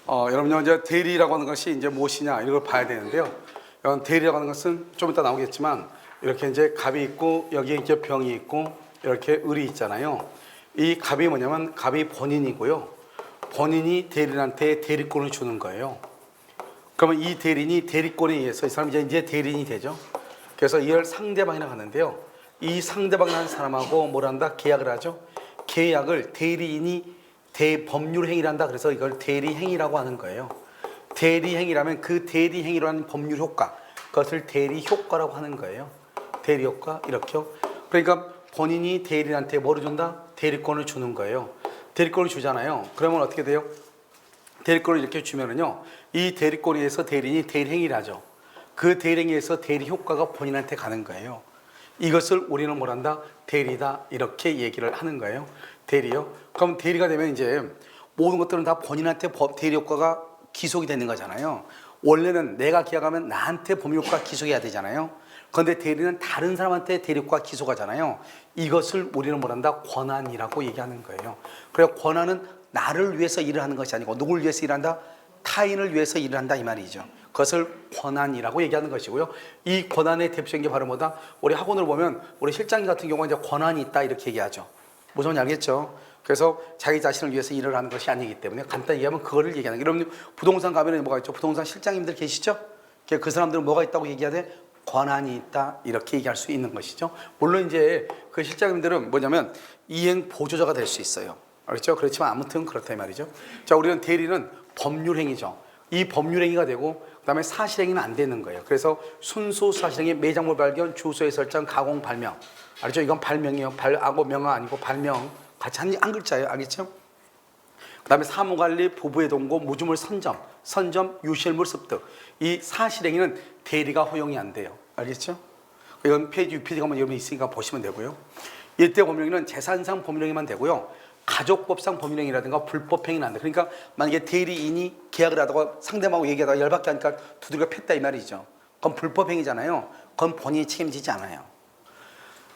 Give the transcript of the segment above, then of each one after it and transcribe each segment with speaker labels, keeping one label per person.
Speaker 1: 여러분요, 이제 대리라고 하는 것이 이제 무엇이냐 이걸 봐야 되는데요. 대리라고 하는 것은 좀 이따 나오겠지만 이렇게 이제 갑이 있고 여기에 이제 병이 있고 이렇게 을이 있잖아요. 이 갑이 뭐냐면 갑이 본인이고요. 본인이 대리인한테 대리권을 주는 거예요. 그러면 이 대리인이 대리권에 의해서 이 사람이 이제 대리인이 되죠. 그래서 이걸 상대방이라고 하는데요. 이 상대방이라는 사람하고 뭘 한다? 계약을 하죠. 계약을 대리인이 대법률행위를 한다. 그래서 이걸 대리행위라고 하는 거예요. 대리행위라면 그 대리행위로 하는 법률 효과, 그것을 대리효과라고 하는 거예요. 대리효과 이렇게요. 그러니까 본인이 대리인한테 뭐를 준다? 대리권을 주는 거예요. 대리권을 주잖아요. 그러면 어떻게 돼요? 대리권을 이렇게 주면은요, 이 대리권에 의해서 대리인이 대리행위를 하죠. 그 대리행위에 의해서 대리효과가 본인한테 가는 거예요. 이것을 우리는 뭘 한다? 대리다. 이렇게 얘기를 하는 거예요. 대리요. 그럼 대리가 되면 이제 모든 것들은 다 본인한테 대리 효과가 기속이 되는 거잖아요. 원래는 내가 계약하면 나한테 법률효과 기속해야 되잖아요. 그런데 대리는 다른 사람한테 대리 효과 기속하잖아요. 이것을 우리는 뭘 한다? 권한이라고 얘기하는 거예요. 그래서 권한은 나를 위해서 일을 하는 것이 아니고 누굴 위해서 일한다? 타인을 위해서 일을 한다 이 말이죠. 그것을 권한이라고 얘기하는 것이고요. 이 권한의 대표적인 게 바로 뭐다? 우리 학원을 보면 우리 실장님 같은 경우는 이제 권한이 있다 이렇게 얘기하죠. 무슨 말인지 알겠죠? 그래서 자기 자신을 위해서 일을 하는 것이 아니기 때문에 간단히 얘기하면 그거를 얘기하는 거예요. 여러분 부동산 가면 뭐가 있죠? 부동산 실장님들 계시죠? 그 사람들은 뭐가 있다고 얘기해야 돼? 권한이 있다 이렇게 얘기할 수 있는 것이죠. 물론 이제 그 실장님들은 뭐냐면 이행 보조자가 될 수 있어요. 알겠죠? 그렇지만 아무튼 그렇다 이 말이죠. 자, 우리는 대리는 법률행위죠. 이 법률행위가 되고 그다음에 사실행위는 안 되는 거예요. 그래서 순수 사실행위, 매장물 발견, 주소의 설정, 가공, 발명. 알죠? 이건 발명이에요. 발하고 명화 아니고 발명. 같이 한 글자예요. 알겠죠? 그다음에 사무관리, 부부의 동고, 무주물 선점, 유실물 습득. 이 사실행위는 대리가 허용이 안 돼요. 알겠죠? 이건 페이지 UPD가 한번 여러분이 있으니까 보시면 되고요. 이때 법률행위는 재산상 법률행위만 되고요. 가족법상 법률행위라든가 불법행위는 안 돼. 그러니까 만약에 대리인이 계약을 하다가 상대방하고 얘기하다가 열받게 하니까 두드려 팼다 이 말이죠. 그건 불법행위잖아요. 그건 본인이 책임지지 않아요.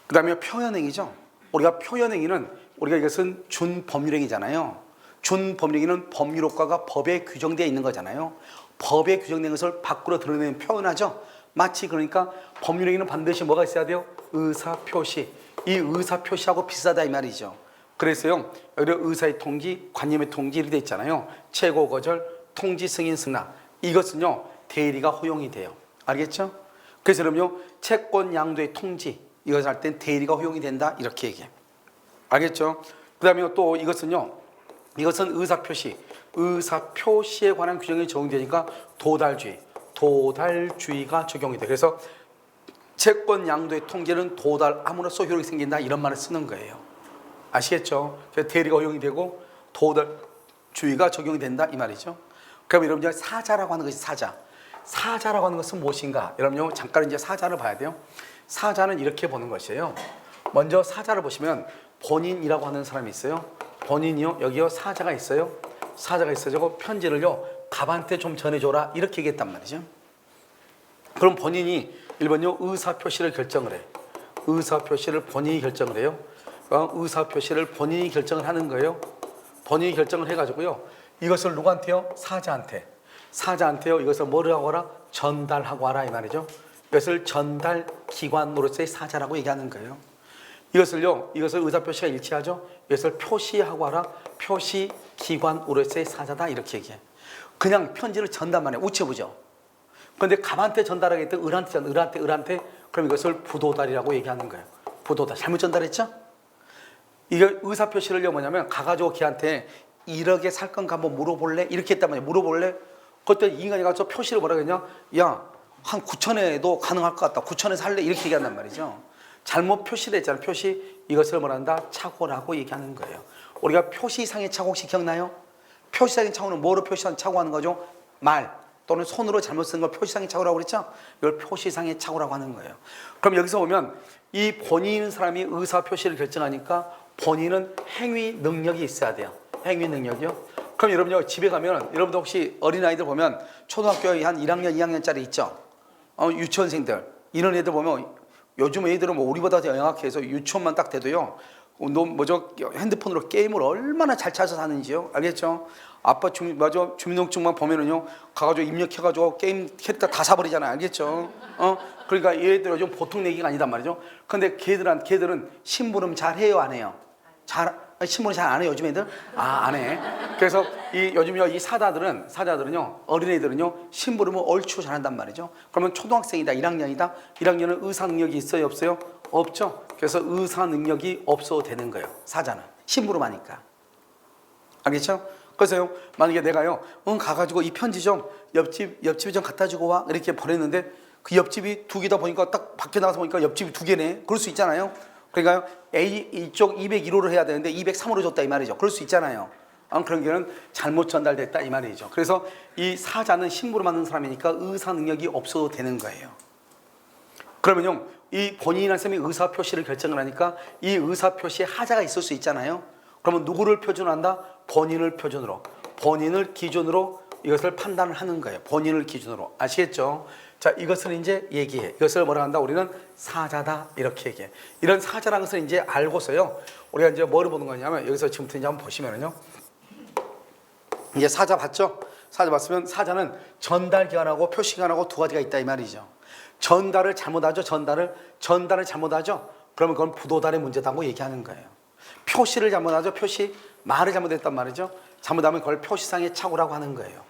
Speaker 1: 그 다음에 표현행위죠. 우리가 표현행위는 우리가 이것은 준법률행위잖아요. 준법률행위는 법률효과가 법에 규정되어 있는 거잖아요. 법에 규정된 것을 밖으로 드러내는 표현하죠. 마치 그러니까 법률행위는 반드시 뭐가 있어야 돼요? 의사표시. 이 의사표시하고 비슷하다 이 말이죠. 그래서요, 여기 의사의 통지, 관념의 통지 이렇게 돼 있잖아요. 최고 거절, 통지 승인 승낙. 이것은요, 대리가 허용이 돼요. 알겠죠? 그래서 그럼요, 채권 양도의 통지, 이것을 할 땐 대리가 허용이 된다. 이렇게 얘기해요. 알겠죠? 그 다음에 또 이것은요, 이것은 의사표시, 의사표시에 관한 규정이 적용되니까 도달주의가 적용이 돼요. 그래서 채권 양도의 통지는 도달함으로써 효력이 생긴다. 이런 말을 쓰는 거예요. 아시겠죠? 그래서 대리가 허용이 되고 도달주의가 적용이 된다 이 말이죠. 그럼 여러분 사자라고 하는 것이 사자라고 하는 것은 무엇인가? 여러분 잠깐 이제 사자를 봐야 돼요. 사자는 이렇게 보는 것이에요. 먼저 사자를 보시면 본인이라고 하는 사람이 있어요. 본인이요, 여기요 사자가 있어요. 사자가 있어요. 편지를요 갑한테 좀 전해줘라 이렇게 얘기했단 말이죠. 그럼 본인이 1번요 의사표시를 결정을 해. 의사표시를 본인이 결정을 해요. 의사표시를 본인이 결정을 하는 거예요. 본인이 결정을 해가지고요. 이것을 누구한테요? 사자한테요. 이것을 뭐를 하고 하라? 전달하고 하라 이 말이죠. 이것을 전달기관으로서의 사자라고 얘기하는 거예요. 이것을 의사표시가 일치하죠. 이것을 표시하고 하라. 표시기관으로서의 사자다 이렇게 얘기해. 그냥 편지를 전달만 해. 우체부죠. 그런데 갑한테 전달하겠다. 을한테 그럼 이것을 부도달이라고 얘기하는 거예요. 부도달. 잘못 전달했죠? 이게 의사표시를요 뭐냐면 가가지고 걔한테 1억에 살 건가 한번 물어볼래? 이렇게 했단 말이야. 물어볼래? 그때 이 인간이 가서 표시를 뭐라고 했냐? 야, 한 9천에도 가능할 것 같다. 9천에 살래? 이렇게 얘기한단 말이죠. 잘못 표시를 했잖아요. 표시. 이것을 뭐란다? 착오라고 얘기하는 거예요. 우리가 표시상의 착오 혹시 기억나요? 표시상의 착오는 뭐로 표시상의 착오하는 거죠? 말 또는 손으로 잘못 쓴 걸 표시상의 착오라고 그랬죠? 이걸 표시상의 착오라고 하는 거예요. 그럼 여기서 보면 이 본인인 사람이 의사표시를 결정하니까 본인은 행위 능력이 있어야 돼요. 행위 능력이요. 그럼 여러분요 집에 가면 여러분도 혹시 어린아이들 보면 초등학교에 한 1학년 2학년짜리 있죠. 유치원생들 이런 애들 보면 요즘 애들은 뭐 우리보다 더 영악해서 유치원만 딱 돼도요 너 뭐죠? 핸드폰으로 게임을 얼마나 잘 찾아서 하는지요? 알겠죠? 아빠 주민등록증만 보면은요, 가가지고 입력해가지고 게임 캐릭터 다 사버리잖아요. 알겠죠? 그러니까 얘들은 좀 보통 내기가 아니단 말이죠. 근데 걔들은 심부름 잘 해요, 안 해요? 심부름 잘 안 해요, 요즘 애들? 안 해. 그래서 요즘요, 이 사자들은요, 어린애들은요, 심부름을 얼추 잘한단 말이죠. 그러면 초등학생이다, 1학년이다. 1학년은 의사 능력이 있어요, 없어요? 없죠. 그래서 의사 능력이 없어도 되는 거예요, 사자는. 심부름하니까. 알겠죠? 그래서요, 만약에 내가요, 가가지고 이 편지 좀 옆집에 좀 갖다 주고 와. 이렇게 보냈는데 그 옆집이 두 개다 보니까 딱 밖에 나가서 보니까 옆집이 두 개네. 그럴 수 있잖아요. 그러니까 이쪽 201호를 해야 되는데 203호로 줬다 이 말이죠. 그럴 수 있잖아요. 그런 경우는 잘못 전달됐다 이 말이죠. 그래서 이 사자는 심부름하는 사람이니까 의사 능력이 없어도 되는 거예요. 그러면요, 이 본인이라는 사람이 의사 표시를 결정을 하니까 이 의사 표시에 하자가 있을 수 있잖아요. 그러면 누구를 표준한다? 본인을 표준으로, 본인을 기준으로 이것을 판단을 하는 거예요. 본인을 기준으로. 아시겠죠? 자, 이것을 이제 얘기해. 이것을 뭐라 한다? 우리는 사자다. 이렇게 얘기해. 이런 사자라는 것을 이제 알고서요, 우리가 이제 뭐를 보는 거냐면, 여기서 지금부터 이제 한번 보시면은요, 이제 사자 봤죠? 사자 봤으면 사자는 전달기관하고 표시기관하고 두 가지가 있다 이 말이죠. 전달을 잘못하죠. 전달을 잘못하죠. 그러면 그건 부도달의 문제다고 얘기하는 거예요. 표시를 잘못하죠. 말을 잘못했단 말이죠. 잘못하면 그걸 표시상의 착오라고 하는 거예요.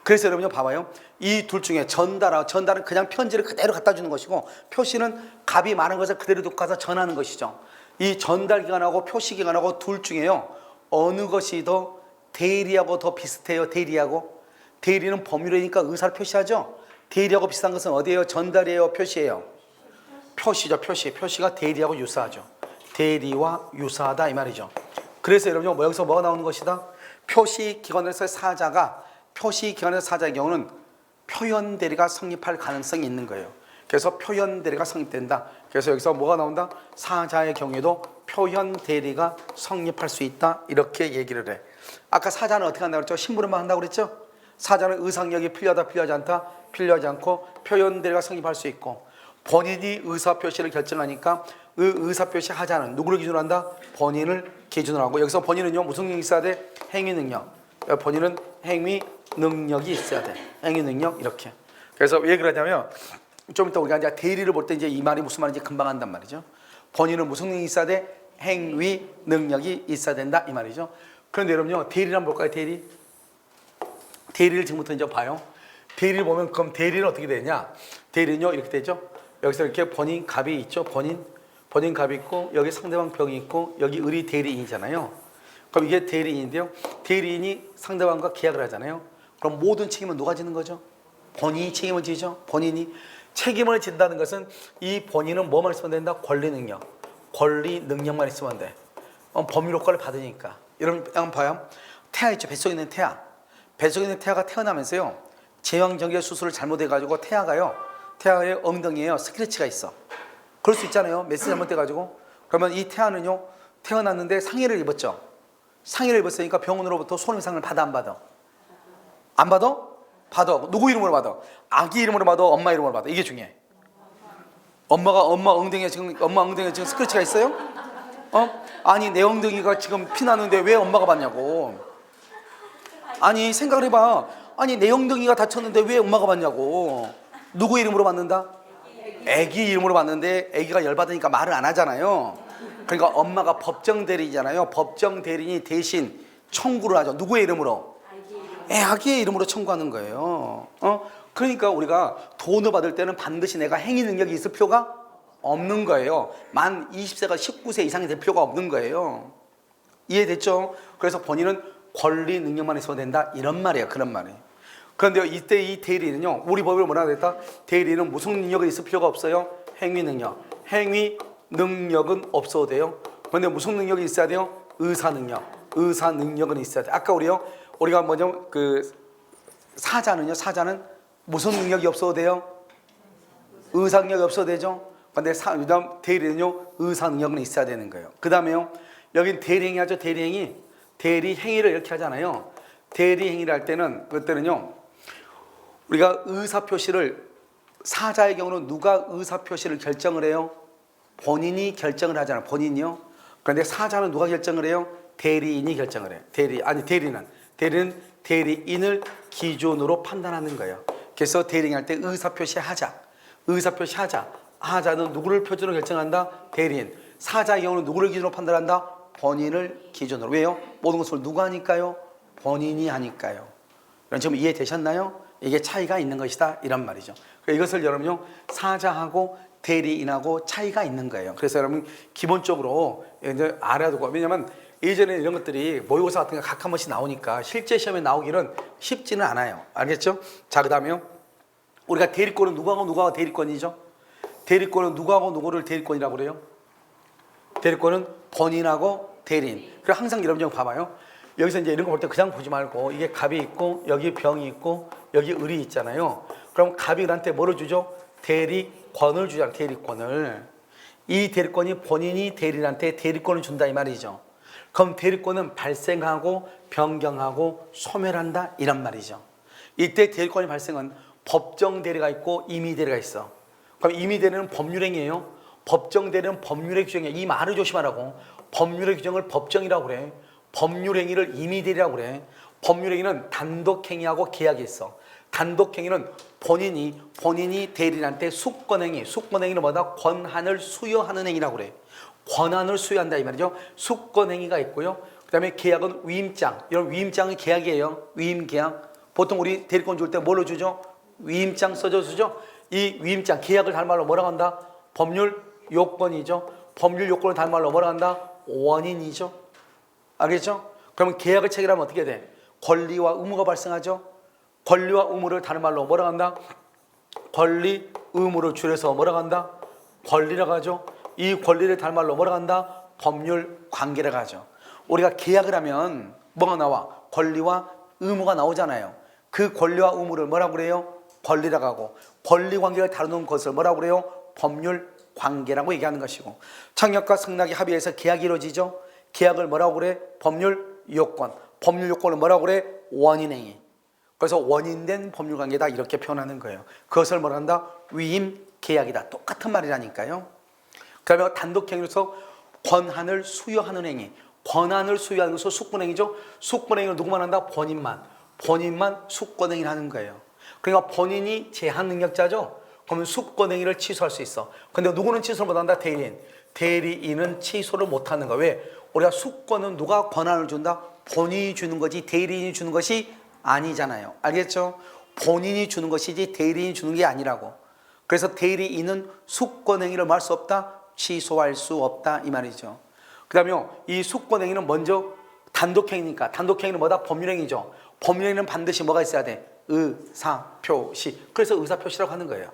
Speaker 1: 그래서 여러분요, 봐봐요. 이 둘 중에 전달은 그냥 편지를 그대로 갖다 주는 것이고, 표시는 값이 많은 것을 그대로 두고 가서 전하는 것이죠. 이 전달기관하고 표시기관하고 둘 중에요, 어느 것이 더 대리하고 더 비슷해요? 대리는 법률이니까 의사를 표시하죠. 대리하고 비슷한 것은 어디예요? 전달이에요? 표시예요? 표시죠. 표시가 대리하고 유사하죠. 대리와 유사하다 이 말이죠. 그래서 여러분 여기서 뭐가 나오는 것이다? 표시기관에서 사자의 경우는 표현 대리가 성립할 가능성이 있는 거예요. 그래서 표현 대리가 성립된다. 그래서 여기서 뭐가 나온다? 사자의 경우에도 표현 대리가 성립할 수 있다. 이렇게 얘기를 해. 아까 사자는 어떻게 한다고 그랬죠? 심부름만 한다고 그랬죠? 사자는 의상력이 필요하다, 필요하지 않다? 필요하지 않고 표현 대리가 성립할 수 있고, 본인이 의사표시를 결정하니까 의사표시 하자는 누구를 기준으로 한다? 본인을 기준으로 하고, 여기서 본인은요, 무슨 능력이 있어야 돼? 행위 능력. 본인은 행위 능력이 있어야 돼. 행위 능력, 이렇게. 그래서 왜 그러냐면, 좀 이따 우리가 이제 대리를 볼 때 이제 이 말이 무슨 말인지 금방 한단 말이죠. 본인은 무슨 능력이 있어야 돼? 행위 능력이 있어야 된다. 이 말이죠. 그런데 여러분요, 대리를 한번 볼까요? 대리를 지금부터 이제 봐요. 대리를 보면, 그럼 대리는 어떻게 되냐? 대리는요, 이렇게 되죠. 여기서 이렇게 본인 갑이 있죠. 본인 갑이 있고, 여기 상대방 병이 있고, 여기 을이 대리인이잖아요. 그럼 이게 대리인인데요. 대리인이 상대방과 계약을 하잖아요. 그럼 모든 책임은 누가 지는 거죠? 본인이 책임을 지죠. 본인이 책임을 진다는 것은 이 본인은 뭐만 있으면 된다? 권리 능력만 있으면 돼. 법률 효과를 받으니까. 여러분 한번 봐요. 태아 있죠. 뱃속에 있는 태아. 뱃속에 있는 태아가 태어나면서요, 제왕절개 수술을 잘못해가지고 태아의 엉덩이에요, 스크래치가 있어. 그럴 수 있잖아요. 메스 잘못돼가지고. 그러면 이 태아는요, 태어났는데 상해를 입었죠. 상해를 입었으니까 병원으로부터 손해배상을 받아, 안 받아? 안 받아? 받아. 누구 이름으로 받아? 아기 이름으로 받아? 엄마 이름으로 받아? 이게 중요해. 엄마 엉덩이에 지금 스크래치가 있어요? 아니, 내 엉덩이가 지금 피 나는데 왜 엄마가 받냐고. 아니, 생각을 해봐. 아니, 내 엉덩이가 다쳤는데 왜 엄마가 받냐고. 누구 이름으로 받는다? 애기 이름으로 받는데 애기가 열받으니까 말을 안 하잖아요. 그러니까 엄마가 법정 대리잖아요. 법정 대리인이 대신 청구를 하죠. 누구의 이름으로? 아기의 이름으로 청구하는 거예요. 그러니까 우리가 돈을 받을 때는 반드시 내가 행위 능력이 있을 필요가 없는 거예요. 만 20세가 19세 이상이 될 필요가 없는 거예요. 이해됐죠? 그래서 본인은 권리 능력만 있어도 된다, 이런 말이에요. 그런 말이에요. 그런데 이때 이 대리는요, 우리 법을 뭐라고 했다? 대리는 무슨 능력이 있을 필요가 없어요? 행위 능력. 행위 능력은 없어도 돼요. 그런데 무슨 능력이 있어야 돼요? 의사 능력은 있어야 돼. 아까 우리가 뭐죠? 사자는 무슨 능력이 없어도 돼요? 의사 능력이 없어도 되죠. 그런데 대리는요, 의사 능력은 있어야 되는 거예요. 그 다음에요, 여긴 대리행위 하죠. 대리행위를 이렇게 하잖아요. 대리행위를 할 때는, 그때는요, 우리가 의사표시를, 사자의 경우는 누가 의사표시를 결정을 해요? 본인이 결정을 하잖아요. 본인이요. 그런데 사자는 누가 결정을 해요? 대리인이 결정을 해요. 대리는 대리인을 기준으로 판단하는 거예요. 그래서 대리인할 때 의사표시하자. 하자는 누구를 표준으로 결정한다? 대리인. 사자의 경우는 누구를 기준으로 판단한다? 본인을 기준으로. 왜요? 모든 것을 누가 하니까요? 본인이 하니까요. 여러분 지금 이해되셨나요? 이게 차이가 있는 것이다 이런 말이죠. 이것을 여러분요 사자하고 대리인하고 차이가 있는 거예요. 그래서 여러분 기본적으로 이제 알아두고, 왜냐면 예전에 이런 것들이 모의고사 같은 게 각 한 번씩 나오니까 실제 시험에 나오기는 쉽지는 않아요. 알겠죠? 자, 그다음에요. 우리가 대리권은 누구하고 대리권이죠? 대리권은 누구하고 누구를 대리권이라고 그래요? 대리권은 본인하고 대리인. 그래서 항상 여러분 좀 봐봐요. 여기서 이제 이런 거 볼 때 그냥 보지 말고, 이게 갑이 있고 여기 병이 있고 여기 을이 있잖아요. 그럼 갑이 을한테 뭐를 주죠? 대리권을 주잖아요. 대리권을. 이 대리권이 본인이 대리인한테 대리권을 준다 이 말이죠. 그럼 대리권은 발생하고 변경하고 소멸한다 이란 말이죠. 이때 대리권의 발생은 법정 대리가 있고 임의 대리가 있어. 그럼 임의 대리는 법률행위예요. 법정 대리는 법률의 규정이에요. 이 말을 조심하라고. 법률의 규정을 법정이라고 그래. 법률행위를 임의 대리라고 그래. 법률행위는 단독행위하고 계약이 있어. 단독행위는 본인이 대리인한테 숙권행위는 뭐다? 권한을 수여하는 행위라고 그래. 권한을 수여한다 이 말이죠. 숙권행위가 있고요. 그 다음에 계약은 위임장. 이런 위임장은 계약이에요. 위임계약. 보통 우리 대리권 줄 때 뭘로 주죠? 위임장 써줘 주죠. 이 위임장, 계약을 다른 말로 뭐라고 한다? 법률 요건이죠. 법률 요건을 다른 말로 뭐라고 한다? 원인이죠. 알겠죠? 그러면 계약을 체결하면 어떻게 돼? 권리와 의무가 발생하죠. 권리와 의무를 다른 말로 뭐라고 한다? 권리, 의무를 줄여서 뭐라고 한다? 권리라고 하죠. 이 권리를 다른 말로 뭐라고 한다? 법률 관계라고 하죠. 우리가 계약을 하면 뭐가 나와? 권리와 의무가 나오잖아요. 그 권리와 의무를 뭐라고 그래요? 권리라고 하고, 권리 관계를 다루는 것을 뭐라고 그래요? 법률 관계라고 얘기하는 것이고, 청약과 승낙이 합의해서 계약이 이루어지죠. 계약을 뭐라고 그래? 법률 요건. 법률 요건을 뭐라고 그래? 원인행위. 그래서 원인된 법률 관계다 이렇게 표현하는 거예요. 그것을 뭐라 한다? 위임 계약이다. 똑같은 말이라니까요. 그러면 단독행위로서 권한을 수여하는 행위. 권한을 수여하는 것은 숙권행위죠. 숙권행위를 누구만 한다? 본인만 숙권행위를 하는 거예요. 그러니까 본인이 제한 능력자죠. 그러면 숙권행위를 취소할 수 있어. 근데 누구는 취소를 못한다? 대리인은 취소를 못하는 거야. 왜? 우리가 숙권은 누가 권한을 준다? 본인이 주는 거지 대리인이 주는 것이 아니잖아요. 알겠죠? 본인이 주는 것이지 대리인이 주는 게 아니라고. 그래서 대리인은 숙권행위를 뭐 할 수 없다? 취소할 수 없다 이 말이죠. 그 다음에 이 숙권행위는 먼저 단독행위니까, 단독행위는 뭐다? 법률행위죠. 법률행위는 반드시 뭐가 있어야 돼? 의사표시. 그래서 의사표시라고 하는 거예요.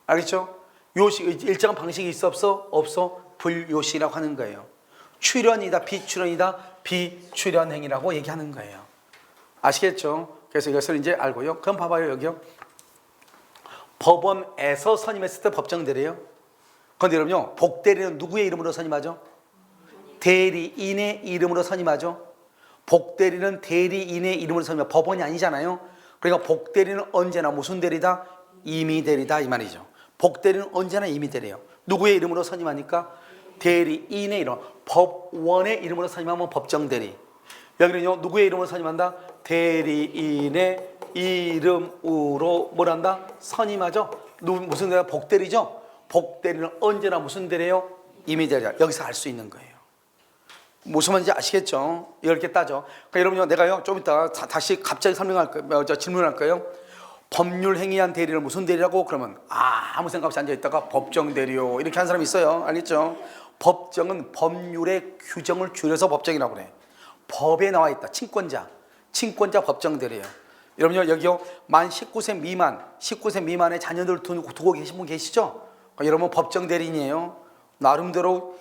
Speaker 1: 알겠죠? 요시, 일정한 방식이 있어 없어? 없어. 불요시라고 하는 거예요. 출연이다 비출연이다 비출연행위라고 얘기하는 거예요. 아시겠죠? 그래서 이것을 이제 알고요. 그럼 봐봐요. 여기요. 법원에서 선임했을 때 법정대리예요. 그런데 여러분요, 복대리는 누구의 이름으로 선임하죠? 대리인의 이름으로 선임하죠. 복대리는 대리인의 이름으로 선임하죠. 법원이 아니잖아요. 그러니까 복대리는 언제나 무슨 대리다? 임의대리다 이 말이죠. 복대리는 언제나 임의대리예요. 누구의 이름으로 선임하니까? 대리인의 이름. 법원의 이름으로 선임하면 법정대리. 여기는요, 누구의 이름으로 선임한다? 대리인의 이름으로 뭘 한다? 선임하죠. 무슨 대리야? 복대리죠. 복대리는 언제나 무슨 대리예요? 임의대리야. 여기서 알 수 있는 거예요. 무슨 말인지 아시겠죠? 이렇게 따져. 그러니까 여러분요, 내가요 좀 이따 다시 갑자기 설명할 거예요. 질문할 거예요. 법률 행위한 대리를 무슨 대리라고? 그러면 아무 생각 없이 앉아 있다가 법정 대리요 이렇게 한 사람이 있어요. 알겠죠? 법정은 법률의 규정을 줄여서 법정이라고 그래. 법에 나와 있다. 친권자 법정 대리예요. 여러분요, 여기요 만 19세 미만의 자녀들 두고 계신 분 계시죠? 여러분 법정 대리인이에요. 나름대로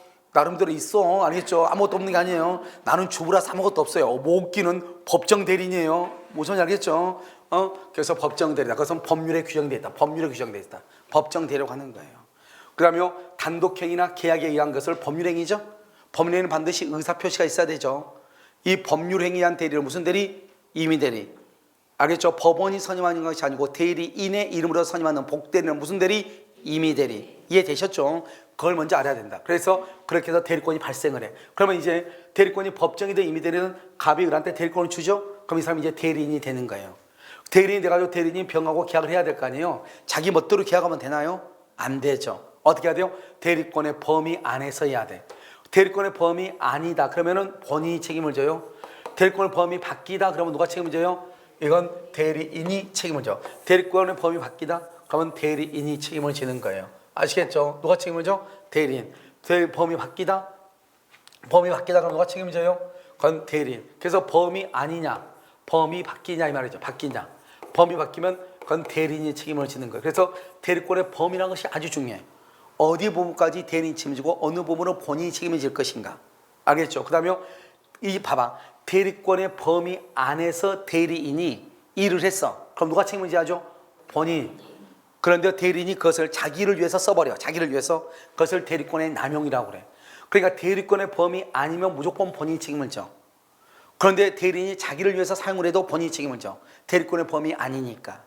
Speaker 1: 있어. 알겠죠? 아무것도 없는 게 아니에요. 나는 주부라서 아무것도 없어요. 못 끼는 법정 대리인이에요. 무슨 알겠죠? 그래서 법정 대리다. 그것은 법률에 규정되어 있다. 법정 대리라고 하는 거예요. 그 다음에 단독행위나 계약에 의한 것을 법률행위죠. 법률행위는 반드시 의사표시가 있어야 되죠. 이 법률행위한 대리를 무슨 대리? 임의대리. 알겠죠? 법원이 선임하는 것이 아니고 대리인의 이름으로 선임하는 복대리는 무슨 대리? 임의 대리. 이해되셨죠? 그걸 먼저 알아야 된다. 그래서 그렇게 해서 대리권이 발생을 해. 그러면 이제 대리권이 법정이든 임의 대리는 갑이 을한테 대리권을 주죠? 그럼 이 사람이 이제 대리인이 되는 거예요. 대리인이 돼가지고 대리인이 병하고 계약을 해야 될 거 아니에요? 자기 멋대로 계약하면 되나요? 안 되죠. 어떻게 해야 돼요? 대리권의 범위 안에서 해야 돼. 대리권의 범위 아니다. 그러면은 본인이 책임을 져요. 대리권의 범위 바뀌다. 그러면 누가 책임을 져요? 이건 대리인이 책임을 져. 대리권의 범위 바뀌다. 그러면 대리인이 책임을 지는 거예요. 아시겠죠? 누가 책임을 져? 대리인. 범위 바뀌다. 범위 바뀌다. 그럼 누가 책임을 져요? 그건 대리인. 그래서 범위 아니냐, 범위 바뀌냐 이 말이죠. 바뀌냐. 범위 바뀌면 그건 대리인이 책임을 지는 거예요. 그래서 대리권의 범위라는 것이 아주 중요해요. 어디 부분까지 대리인이 책임을 지고 어느 부분은 본인이 책임을 질 것인가. 알겠죠? 그 다음에 이 봐봐. 대리권의 범위 안에서 대리인이 일을 했어. 그럼 누가 책임을 져야죠? 본인. 그런데 대리인이 그것을 자기를 위해서 써버려. 자기를 위해서. 그것을 대리권의 남용이라고 그래. 그러니까 대리권의 범위 아니면 무조건 본인이 책임을 져. 그런데 대리인이 자기를 위해서 사용을 해도 본인이 책임을 져. 대리권의 범위 아니니까.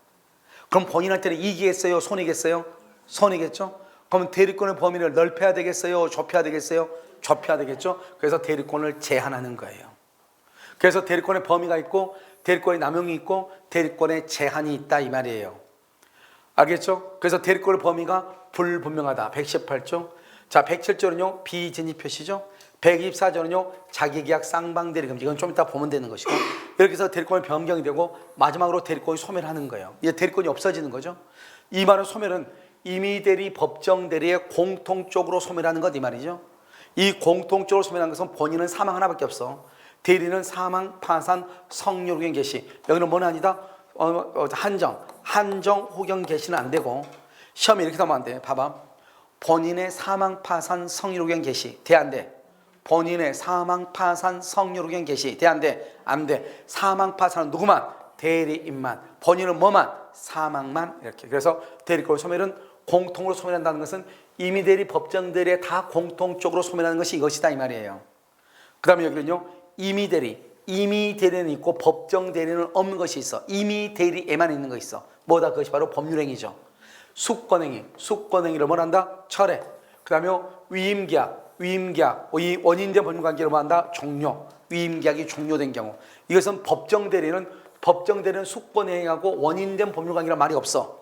Speaker 1: 그럼 본인한테는 이기겠어요? 손해겠어요? 손해겠죠? 그럼 대리권의 범위를 넓혀야 되겠어요? 좁혀야 되겠어요? 좁혀야 되겠죠? 그래서 대리권을 제한하는 거예요. 그래서 대리권의 범위가 있고 대리권의 남용이 있고 대리권의 제한이 있다 이 말이에요. 알겠죠? 그래서 대리권의 범위가 불분명하다. 118조. 자, 107조는요. 비진입 표시죠. 124조는요. 자기계약 쌍방대리금지. 이건 좀 이따 보면 되는 것이고 이렇게 해서 대리권이 변경이 되고 마지막으로 대리권이 소멸하는 거예요. 이제 대리권이 없어지는 거죠. 이 말은 소멸은 임의대리, 법정대리의 공통적으로 소멸하는 것 이 말이죠. 이 공통적으로 소멸하는 것은 본인은 사망 하나밖에 없어. 대리는 사망, 파산, 성료호경 개시. 여기는 뭐는 아니다? 한정, 호경 개시는 안 되고 시험에 이렇게 나오면 안 돼. 봐봐. 본인의 사망, 파산, 성료호경 개시. 돼, 안 돼? 본인의 사망, 파산, 성료호경 개시. 돼, 안 돼? 안 돼. 사망, 파산은 누구만? 대리인만. 본인은 뭐만? 사망만. 이렇게. 그래서 대리권 소멸은 공통으로 소멸한다는 것은 임의대리, 법정대리에 다 공통적으로 소멸하는 것이 이것이다 이 말이에요. 그 다음에 여기는요. 임의대리는 있고 법정대리는 없는 것이 있어. 임의대리에만 있는 것이 있어. 뭐다? 그것이 바로 법률행위죠. 숙권행위를 뭘 한다? 철회. 그 다음에 위임계약, 이 원인된 법률관계를 뭐 한다? 종료. 위임계약이 종료된 경우. 이것은 법정대리는 숙권행위하고 원인된 법률관계란 말이 없어.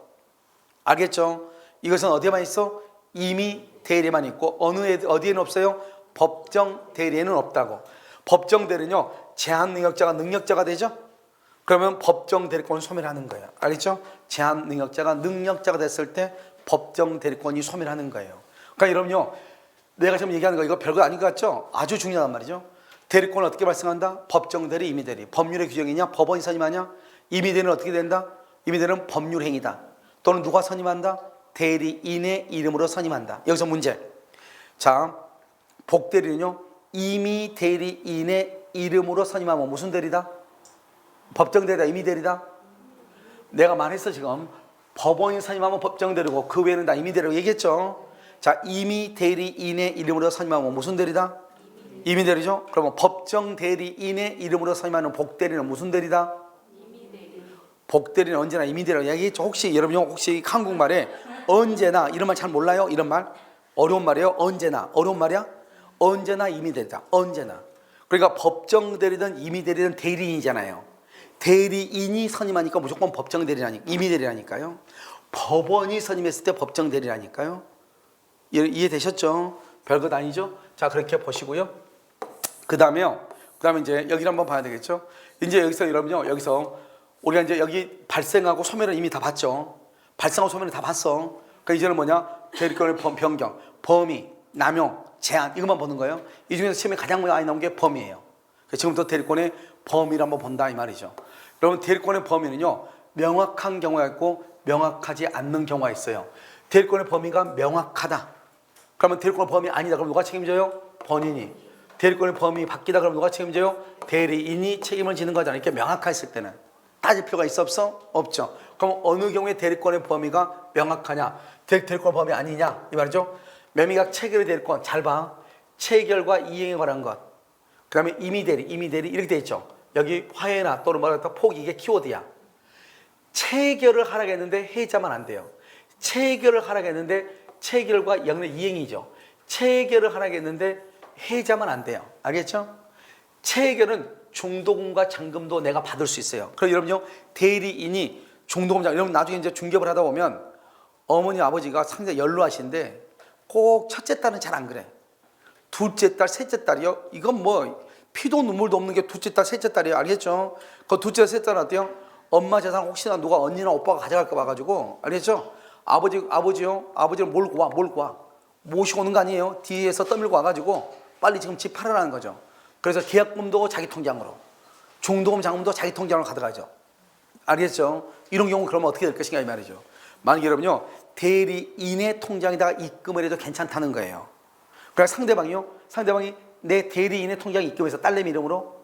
Speaker 1: 알겠죠? 이것은 어디에만 있어? 임의대리에만 있고 어디에는 없어요? 법정대리에는 없다고. 법정대리는요. 제한능력자가 능력자가 되죠? 그러면 법정대리권을 소멸하는 거예요. 알겠죠? 제한능력자가 능력자가 됐을 때 법정대리권이 소멸하는 거예요. 그러니까 여러분요. 내가 지금 얘기하는 거 이거 별거 아닌 것 같죠? 아주 중요한 말이죠. 대리권은 어떻게 발생한다? 법정대리, 임의대리. 법률의 규정이냐? 법원이 선임하냐? 임의대리는 어떻게 된다? 임의대리는 법률행위다. 또는 누가 선임한다? 대리인의 이름으로 선임한다. 여기서 문제. 자, 복대리는요. 임의대리인의 이름으로 선임하면 무슨 대리다? 법정대리다, 임의대리다? 내가 말했어 지금. 법원이 선임하면 법정대리고 그 외에는 다 임의대리라고 얘기했죠. 자, 임의대리인의 이름으로 선임하면 무슨 대리다? 임의대리죠. 그러면 법정대리인의 이름으로 선임하는 복대리는 무슨 대리다? 복대리는 언제나 임의대리라고 얘기했죠. 혹시 여러분 혹시 한국말에 언제나 이런 말 잘 몰라요? 이런 말? 어려운 말이에요. 언제나. 어려운 말이야? 언제나 임의대리다. 언제나. 그러니까 법정대리든 임의대리든 대리인이잖아요. 대리인이 선임하니까 무조건 법정대리라니까. 임의대리라니까요. 법원이 선임했을 때 법정대리라니까요. 이해되셨죠? 별것 아니죠? 자, 그렇게 보시고요. 그 다음에 이제 여기를 한번 봐야 되겠죠? 이제 여기서 여러분요. 여기서 우리가 이제 여기 발생하고 소멸은 이미 다 봤죠. 발생하고 소멸은 다 봤어. 그러니까 이제는 뭐냐? 대리권의 변경, 범위, 남용, 제한 이것만 보는 거예요. 이 중에서 시험에 가장 많이 나온 게 범위예요. 지금부터 대리권의 범위를 한번 본다 이 말이죠. 여러분 대리권의 범위는요. 명확한 경우가 있고 명확하지 않는 경우가 있어요. 대리권의 범위가 명확하다. 그러면 대리권의 범위 아니다. 그럼 누가 책임져요? 본인이. 대리권의 범위 바뀌다. 그러면 누가 책임져요? 대리인이 책임을 지는 거잖아요. 이렇게 명확했을 때는. 따질 필요가 있어 없어? 없죠. 그럼 어느 경우에 대리권의 범위가 명확하냐? 대리권 범위 아니냐? 이 말이죠. 매매계약 체결의 대리권 잘 봐. 체결과 이행에 관한 것. 그 다음에 임의대리 이렇게 돼 있죠. 여기 화해나 또는 뭐랄까 포기 이게 키워드야. 체결을 하라고 했는데 해자만 안 돼요.
Speaker 2: 체결을 하라겠는데 체결과 영의 이행이죠. 체결을 하라겠는데 해자만 안 돼요. 알겠죠? 체결은 중도금과 잔금도 내가 받을 수 있어요. 그럼 여러분요, 대리인이 중도금 잔금, 여러분 나중에 이제 중개업을 하다 보면 어머니 아버지가 상당히 연로하신데 꼭 첫째 딸은 잘 안 그래. 둘째 딸, 셋째 딸이요. 이건 뭐 피도 눈물도 없는 게 둘째 딸, 셋째 딸이에요. 알겠죠? 그 둘째, 셋째 딸은 어때요? 엄마 재산 혹시나 누가 언니나 오빠가 가져갈까 봐가지고, 알겠죠? 아버지요. 아버지를 몰고 와. 모시고 오는 거 아니에요. 뒤에서 떠밀고 와가지고 빨리 지금 집 팔아라는 거죠. 그래서 계약금도 자기 통장으로, 중도금 잔금도 자기 통장으로 가져가죠. 알겠죠? 이런 경우 그러면 어떻게 될 것인가 이 말이죠. 만약에 여러분요, 대리인의 통장에다가 입금을 해도 괜찮다는 거예요. 그래서 상대방이 내 대리인의 통장에 입금해서 딸내미 이름으로,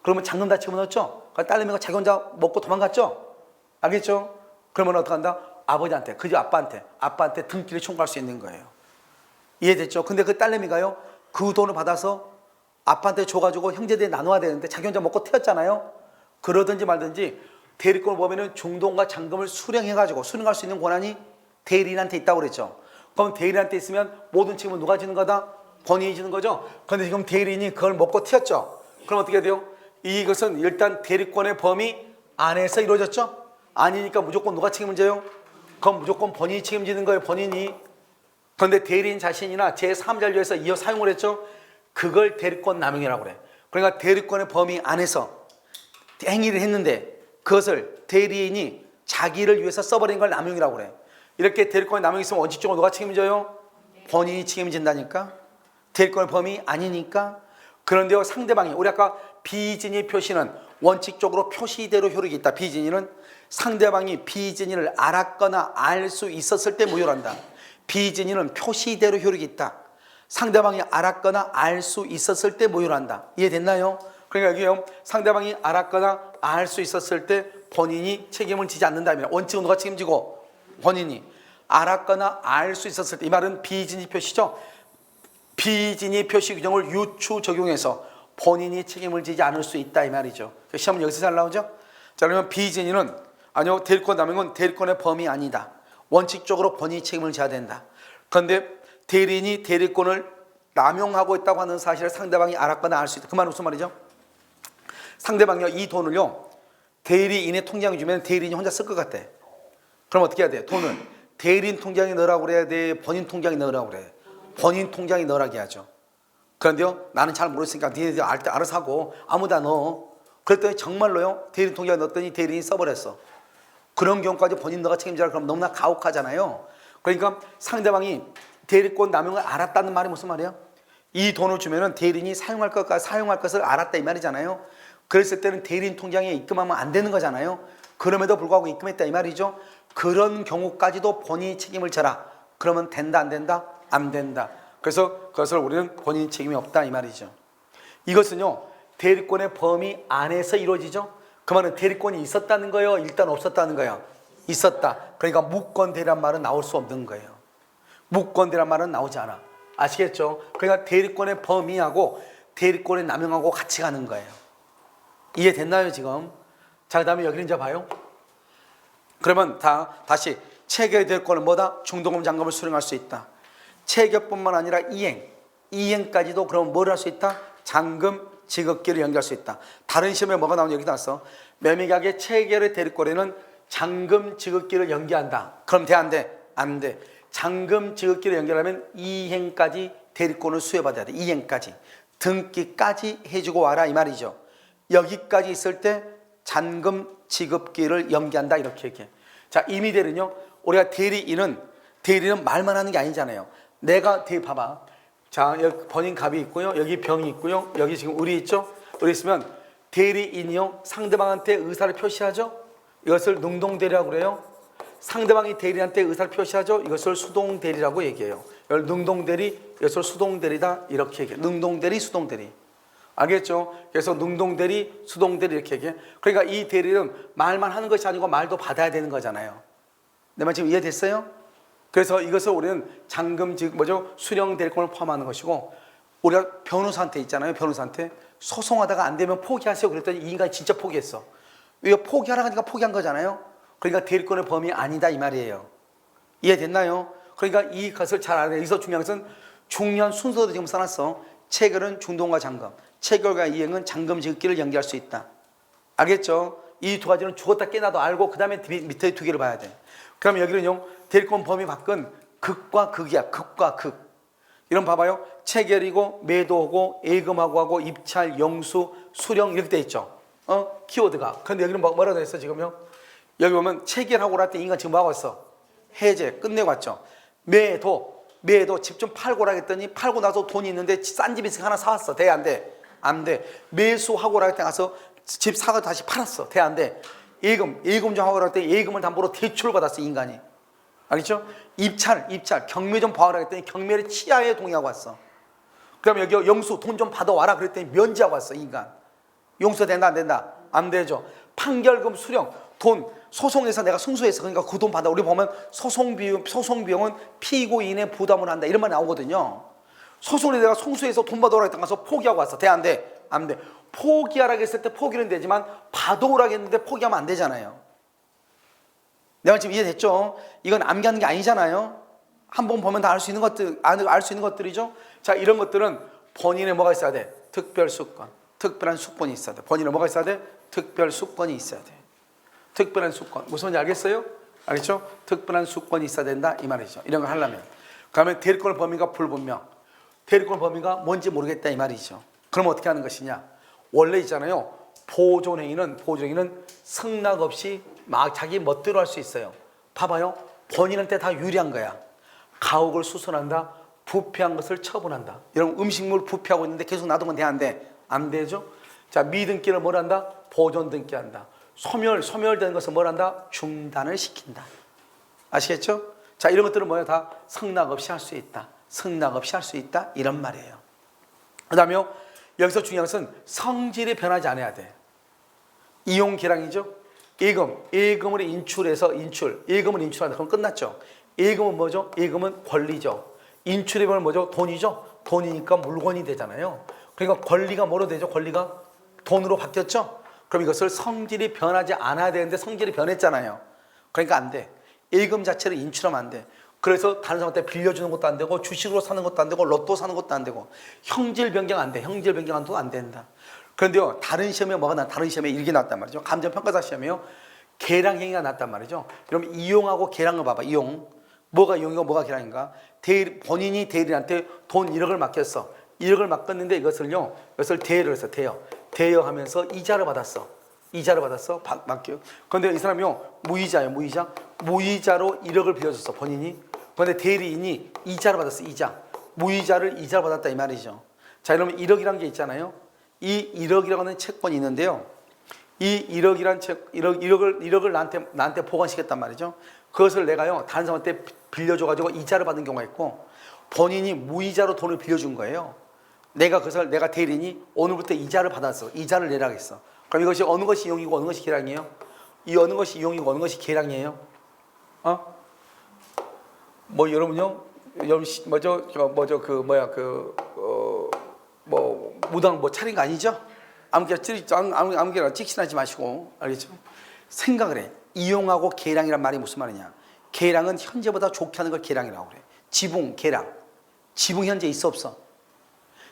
Speaker 2: 그러면 잔금 다 집어넣었죠? 딸내미가 자기 혼자 먹고 도망갔죠? 알겠죠? 그러면 어떡한다? 아버지한테, 그 집 아빠한테 등기를 청구할 수 있는 거예요. 이해됐죠? 근데 그 딸내미가요, 그 돈을 받아서 아빠한테 줘가지고 형제들이 나눠야 되는데 자기 혼자 먹고 튀었잖아요? 그러든지 말든지 대리권을 보면은 중도금과 잔금을 수령할 수 있는 권한이 대리인한테 있다고 그랬죠? 그럼 대리인한테 있으면 모든 책임은 누가 지는 거다? 본인이 지는 거죠? 그런데 지금 대리인이 그걸 먹고 튀었죠? 그럼 어떻게 돼요? 이것은 일단 대리권의 범위 안에서 이루어졌죠? 아니니까 무조건 누가 책임을 져요? 그럼 무조건 본인이 책임지는 거예요, 본인이. 그런데 대리인 자신이나 제3자료에서 이어 사용을 했죠? 그걸 대리권 남용이라고 그래. 그러니까 대리권의 범위 안에서 행위를 했는데 그것을 대리인이 자기를 위해서 써버린 걸 남용이라고 그래. 이렇게 대리권의 남용이 있으면 원칙적으로 누가 책임져요? 본인이 책임진다니까. 대리권의 범위 아니니까. 그런데요, 상대방이, 우리 아까 비진의 표시는 원칙적으로 표시대로 효력이 있다. 비진이는 상대방이 비진이를 알았거나 알 수 있었을 때 무효한다. 비진이는 표시대로 효력이 있다. 상대방이 알았거나 알 수 있었을 때 무효한다. 이해됐나요? 그러니까 여기요, 상대방이 알았거나 알 수 있었을 때 본인이 책임을 지지 않는다면, 원칙은 누가 책임지고? 본인이. 알았거나 알 수 있었을 때, 이 말은 비진이 표시죠. 비진이 표시 규정을 유추 적용해서 본인이 책임을 지지 않을 수 있다 이 말이죠. 시험은 여기서 잘 나오죠. 자, 그러면 비진이는 아니요, 대리권 남용은 대리권의 범위 아니다. 원칙적으로 본인이 책임을 져야 된다. 그런데 대리인이 대리권을 남용하고 있다고 하는 사실을 상대방이 알았거나 알 수 있다. 그 말은 무슨 말이죠? 상대방이 이 돈을요, 대리인의 통장에 주면 대리인이 혼자 쓸 것 같대. 그럼 어떻게 해야 돼? 돈을 대리인 통장에 넣으라고 그래야 돼? 본인 통장에 넣으라고 그래? 본인 통장에 넣으라고 하죠. 그런데요, 나는 잘 모르겠으니까 니네들 알아서 하고 아무데나 넣어. 그랬더니 정말로요, 대리인 통장에 넣었더니 대리인이 써버렸어. 그런 경우까지 본인 너가 책임져라 그러면 너무나 가혹하잖아요. 그러니까 상대방이 대리권 남용을 알았다는 말이 무슨 말이에요? 이 돈을 주면은 대리인이 사용할 것을 알았다 이 말이잖아요. 그랬을 때는 대리인 통장에 입금하면 안 되는 거잖아요. 그럼에도 불구하고 입금했다 이 말이죠. 그런 경우까지도 본인이 책임을 져라. 그러면 된다 안 된다? 안 된다. 그래서 그것을 우리는 본인 책임이 없다 이 말이죠. 이것은요, 대리권의 범위 안에서 이루어지죠. 그 말은 대리권이 있었다는 거예요, 일단 없었다는 거예요? 있었다. 그러니까 무권대리란 말은 나올 수 없는 거예요. 무권대리란 말은 나오지 않아. 아시겠죠? 그러니까 대리권의 범위하고 대리권의 남용하고 같이 가는 거예요. 이해됐나요 지금? 자, 그 다음에 여기는 이제 봐요. 그러면 다시 체결될 거는 뭐다? 중도금 잔금을 수령할 수 있다. 체결뿐만 아니라 이행까지도 그럼 뭘 할 수 있다? 잔금 지급기를 연기할 수 있다. 다른 시험에 뭐가 나오냐 여기 나왔어. 매매계약의 체결의 대리권에는 잔금 지급기를 연기한다. 그럼 돼 안 돼? 안 돼. 잔금 지급기를 연결하면 이행까지 대리권을 수여받아야 돼. 이행까지. 등기까지 해주고 와라 이 말이죠. 여기까지 있을 때 잔금 지급기를 연기한다 이렇게 얘기해. 자, 임의대리는요, 우리가 대리인은 말만 하는 게 아니잖아요. 내가 봐봐. 자, 여기 본인 갑이 있고요, 여기 병이 있고요, 여기 지금 을이 있죠. 을이 있으면 대리인이요, 상대방한테 의사를 표시하죠. 이것을 능동대리라고 그래요. 상대방이 대리한테 의사를 표시하죠. 이것을 수동대리라고 얘기해요. 이걸 능동대리, 이것을 수동대리다 이렇게 얘기해요. 능동대리, 수동대리. 알겠죠? 그래서 능동대리, 수동대리 이렇게 얘기해. 그러니까 이 대리는 말만 하는 것이 아니고 말도 받아야 되는 거잖아요. 내 말 지금 이해됐어요? 그래서 이것을 우리는 잔금, 수령 대리권을 포함하는 것이고, 우리가 변호사한테 있잖아요. 변호사한테 소송하다가 안 되면 포기하세요. 그랬더니 이 인간이 진짜 포기했어. 이거 포기하라 하니까 포기한 거잖아요. 그러니까 대리권의 범위 아니다 이 말이에요. 이해됐나요? 그러니까 이것을 잘 알아야 돼. 여기서 중요한 것은 중요한 순서도 지금 써놨어. 체결은 중동과 잔금, 체결과 이행은 잔금 지급기를 연기할 수 있다. 알겠죠? 이 두 가지는 죽었다 깨나도 알고 그 다음에 밑에 두 개를 봐야 돼. 그러면 여기는요, 대리권 범위 밖은 극과 극이야. 극과 극. 이런 봐봐요. 체결이고 매도하고 예금하고 하고 입찰, 영수, 수령 이렇게 돼 있죠. 키워드가. 근데 여기는 뭐라고 돼 있어 지금요? 여기 보면 체결하고 날 때 인간 지금 뭐하고 있어? 해제 끝내고 왔죠. 매도 집 좀 팔고라 했더니 팔고 나서 돈이 있는데 싼 집 있으니까 하나 사왔어. 돼 안 돼? 안 돼. 매수하고라 했더니 가서 집 사고 다시 팔았어. 돼 안 돼? 예금 좀 하고라 했더니 예금을 담보로 대출을 받았어 인간이. 알겠죠? 입찰 경매 좀 봐라 했더니 경매를 치하에 동의하고 왔어. 그 다음에 여기 영수 돈 좀 받아와라 그랬더니 면제하고 왔어 인간. 용서 된다 안 된다? 안 되죠. 판결금 수령 돈 소송에서 내가 승소했어. 그러니까 그 돈 받아. 우리 보면 소송 비용은 피고인의 부담을 한다 이런 말 나오거든요. 소송에 내가 승소해서 돈 받아오라 했던 가서 포기하고 왔어. 돼 안 돼? 안 돼. 포기하라고 했을 때 포기는 되지만 받아오라고 했는데 포기하면 안 되잖아요. 내가 지금 이해됐죠? 이건 암기하는 게 아니잖아요. 한번 보면 다 알 수 있는 것들, 알 수 있는 것들이죠. 자, 이런 것들은 본인에 뭐가 있어야 돼? 특별수권, 특별한 수권이 있어야 돼. 본인에 뭐가 있어야 돼? 특별수권이 있어야 돼. 특별한 수권. 무슨 말인지 알겠어요? 알겠죠? 특별한 수권이 있어야 된다 이 말이죠. 이런 걸 하려면. 그러면 대리권 범위가 불분명. 대리권 범위가 뭔지 모르겠다 이 말이죠. 그럼 어떻게 하는 것이냐? 원래 있잖아요. 보존행위는 승낙 없이 막 자기 멋대로 할 수 있어요. 봐봐요. 본인한테 다 유리한 거야. 가옥을 수선한다. 부패한 것을 처분한다. 이런 음식물 부패하고 있는데 계속 놔두면 돼 안 돼? 안 되죠. 자, 미등기를 뭘 한다? 보존 등기한다. 소멸된 것을 뭘 한다? 중단을 시킨다. 아시겠죠? 자, 이런 것들은 뭐야? 다 승낙 없이 할 수 있다. 승낙 없이 할 수 있다. 이런 말이에요. 그 다음에 여기서 중요한 것은 성질이 변하지 않아야 돼. 이용계량이죠. 예금을 인출해서 예금을 인출한다. 그럼 끝났죠. 예금은 뭐죠? 예금은 권리죠. 인출해보면 뭐죠? 돈이죠. 돈이니까 물건이 되잖아요. 그러니까 권리가 뭐로 되죠? 권리가 돈으로 바뀌었죠. 그럼 이것을 성질이 변하지 않아야 되는데 성질이 변했잖아요. 그러니까 안 돼. 예금 자체를 인출하면 안 돼. 그래서 다른 사람한테 빌려주는 것도 안 되고 주식으로 사는 것도 안 되고 로또 사는 것도 안 되고 형질 변경 안 돼. 형질 변경도 안 된다. 그런데요, 다른 시험에 뭐가 나? 다른 시험에 이렇게 나왔단 말이죠. 감정평가사 시험에요. 계량행위가 났단 말이죠. 그럼 이용하고 계량을 봐봐. 이용. 뭐가 이용이고 뭐가 계량인가? 본인이 대리한테 돈 1억을 맡겼어. 1억을 맡겼는데 이것을 대여를 했어. 대여하면서 이자를 받았어. 맡겨. 그런데 이 사람이요, 무이자예요. 무이자로 1억을 빌려줬어. 본인이. 그런데 대리인이 이자를 받았어. 이자를 받았다 이 말이죠. 자, 이러면 1억이라는 게 있잖아요. 이 1억이라고 하는 채권이 있는데요. 이 1억을 나한테 보관시켰단 말이죠. 그것을 내가요, 다른 사람한테 빌려줘가지고 이자를 받은 경우가 있고, 본인이 무이자로 돈을 빌려준 거예요. 내가 대리인이 오늘부터 이자를 받았어. 이자를 내라고 했어. 그럼 이것이 어느 것이 이용이고 어느 것이 계량이에요? 이 어느 것이 이용이고 어느 것이 계량이에요? 여러분요, 무당 차린 거 아니죠? 아무개나 찍신하지 마시고, 알겠죠? 생각을 해. 이용하고 계량이란 말이 무슨 말이냐? 계량은 현재보다 좋게 하는 걸 계량이라고 그래. 지붕, 계량. 지붕 현재 있어 없어?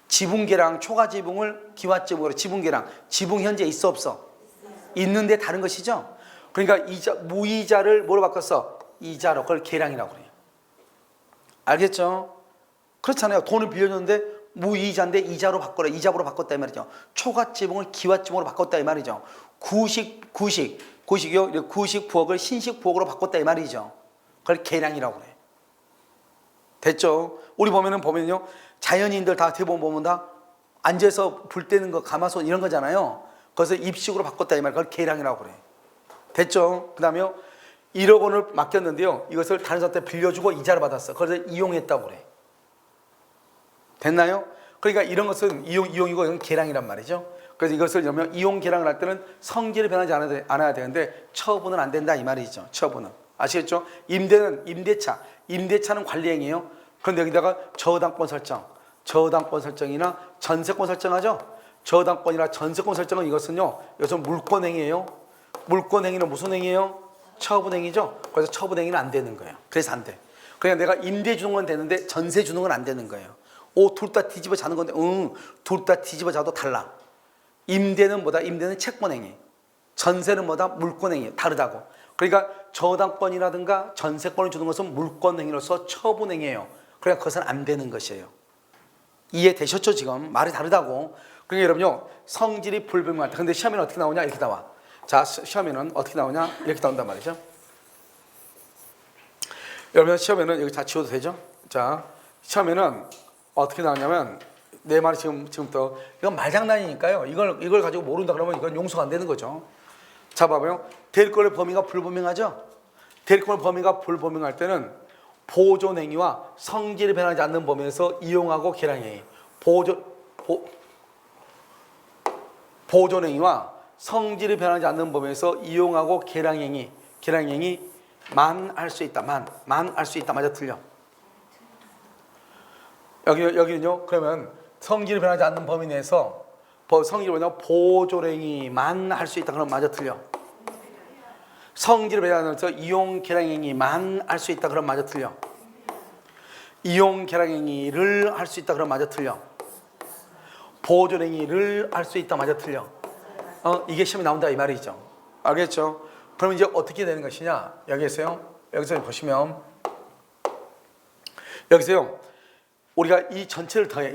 Speaker 2: 지붕 계량, 초과 지붕을 기와 지붕으로 지붕 계량. 지붕 현재 있어 없어? 있는데 다른 것이죠? 그러니까 무이자를 뭐로 바꿨어? 이자로. 그걸 계량이라고 그래요. 알겠죠? 그렇잖아요. 돈을 빌려줬는데 무이자인데 이자로 바꿔라. 이자로 바꿨다 이 말이죠. 초과 지붕을 기와 지붕으로 바꿨다 이 말이죠. 구식이요. 구식 부엌을 신식 부엌으로 바꿨다 이 말이죠. 그걸 계량이라고 그래. 됐죠? 우리 보면요. 자연인들 다 대부분 보면 다 앉아서 불 때는 거, 가마솥 이런 거잖아요. 그래서 입식으로 바꿨다 이 말. 그걸 계량이라고 그래. 됐죠? 그 다음에 1억 원을 맡겼는데요. 이것을 다른 사람한테 빌려주고 이자를 받았어. 그래서 이용했다고 그래. 됐나요? 그러니까 이런 것은 이용이고 이건 계량이란 말이죠. 그래서 이것을 이용 계량을 할 때는 성질이 변하지 않아야 되는데 처분은 안 된다 이 말이죠. 처분은. 아시겠죠? 임대차는 관리행위예요. 그런데 여기다가 저당권 설정이나 전세권 설정하죠. 저당권이나 전세권 설정은 이것은 물권행위예요. 물권행위는 무슨 행위예요? 처분행위죠. 그래서 처분행위는 안 되는 거예요. 그래서 안 돼. 그냥 내가 임대 주는 건 되는데 전세 주는 건 안 되는 거예요. 둘 다 뒤집어 자는 건데 둘 다 뒤집어 자도 달라. 임대는 뭐다? 임대는 채권행위. 전세는 뭐다? 물권행위. 다르다고. 그러니까 저당권이라든가 전세권을 주는 것은 물권행위로서 처분행위예요. 그러니까 그것은 안 되는 것이에요. 이해되셨죠? 지금 말이 다르다고. 그러니까 여러분요, 성질이 불분명할 때. 근데 시험에는 어떻게 나오냐? 이렇게 나와. 자, 시험에는 어떻게 나오냐? 이렇게 나온단 말이죠. 여러분 시험에는 여기 다 지워도 되죠? 자, 시험에는 어떻게 나오냐면 내 말이 지금부터 이건 말장난이니까요. 이걸 가지고 모른다 그러면 이건 용서가 안 되는 거죠. 자, 봐봐요. 대리권의 범위가 불분명하죠? 대리권의 범위가 불분명할 때는 보존행위와 성질이 변하지 않는 범위에서 이용하고 계량행위. 보존행위와 성질이 변하지 않는 범위에서 이용하고 계량행위만 할 수 있다. 만 할 수 있다. 맞아, 틀려? 여기는요. 그러면 성질이 변하지 않는 범위 내에서 성질이 변하면 보존행위만 할 수 있다. 그럼 맞아, 틀려? 성질이 변하지 않아서 이용 계량행위만 할 수 있다. 그럼 맞아, 틀려? 이용 계량행위를 할 수 있다. 그럼 맞아, 틀려? 보존행위를 할 수 있다. 맞아, 틀려? 이게 시험에 나온다 이 말이죠. 알겠죠? 그럼 이제 어떻게 되는 것이냐? 여기서요. 여기서 보시면 여기서요. 우리가 이 전체를 더해.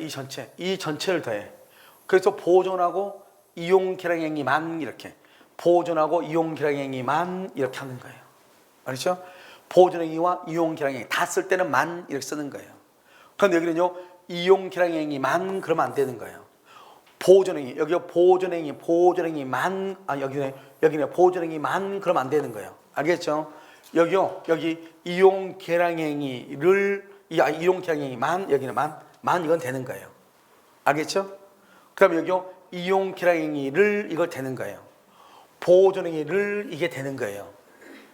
Speaker 2: 이 전체를 더해. 그래서 보존하고 이용 계량행위만 이렇게. 보존하고 이용 계량행위만 이렇게 하는 거예요. 알겠죠? 보존행위와 이용 계량행위 다 쓸 때는 만 이렇게 쓰는 거예요. 그런데 여기는요. 이용 계량행위만 그러면 안 되는 거예요. 보존행위, 여기 보존행위만, 여기네, 보존행위만 그러면 안 되는 거예요. 알겠죠? 여기 이용 계량행위를, 이용 계량행위만, 여기는 만 이건 되는 거예요. 알겠죠? 그 다음에 여기요, 이용 계량행위를 이걸 되는 거예요. 보존행위를 이게 되는 거예요.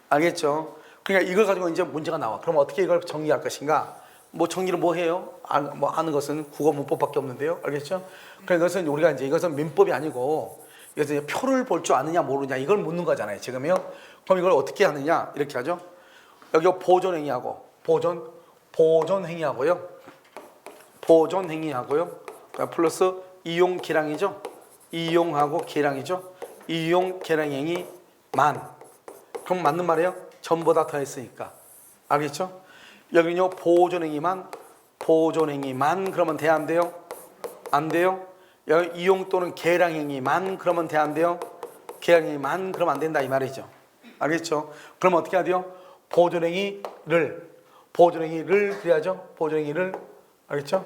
Speaker 2: 알겠죠? 그러니까 이걸 가지고 이제 문제가 나와. 그럼 어떻게 이걸 정리할 것인가? 뭐 정리를 뭐 해요? 아는 것은 국어 문법밖에 없는데요. 알겠죠? 그러니까 이것은 우리가 이것은 민법이 아니고 이것은 표를 볼 줄 아느냐 모르냐 이걸 묻는 거잖아요. 지금요. 그럼 이걸 어떻게 하느냐? 이렇게 하죠. 여기 보존행위하고 보존행위하고요. 플러스 이용 계량이죠. 이용하고 계량이죠. 이용 계량행위만. 그럼 맞는 말이에요. 전부 다 더했으니까. 알겠죠? 여기는요. 보존행위만 그러면 돼, 안 돼요? 안 돼요? 여기 이용 또는 계량행위만 그러면 돼, 안 돼요? 계량행위만 그러면 안 된다 이 말이죠. 알겠죠? 그럼 어떻게 해야 돼요? 보존행위를 그래야죠. 보존행위를. 알겠죠?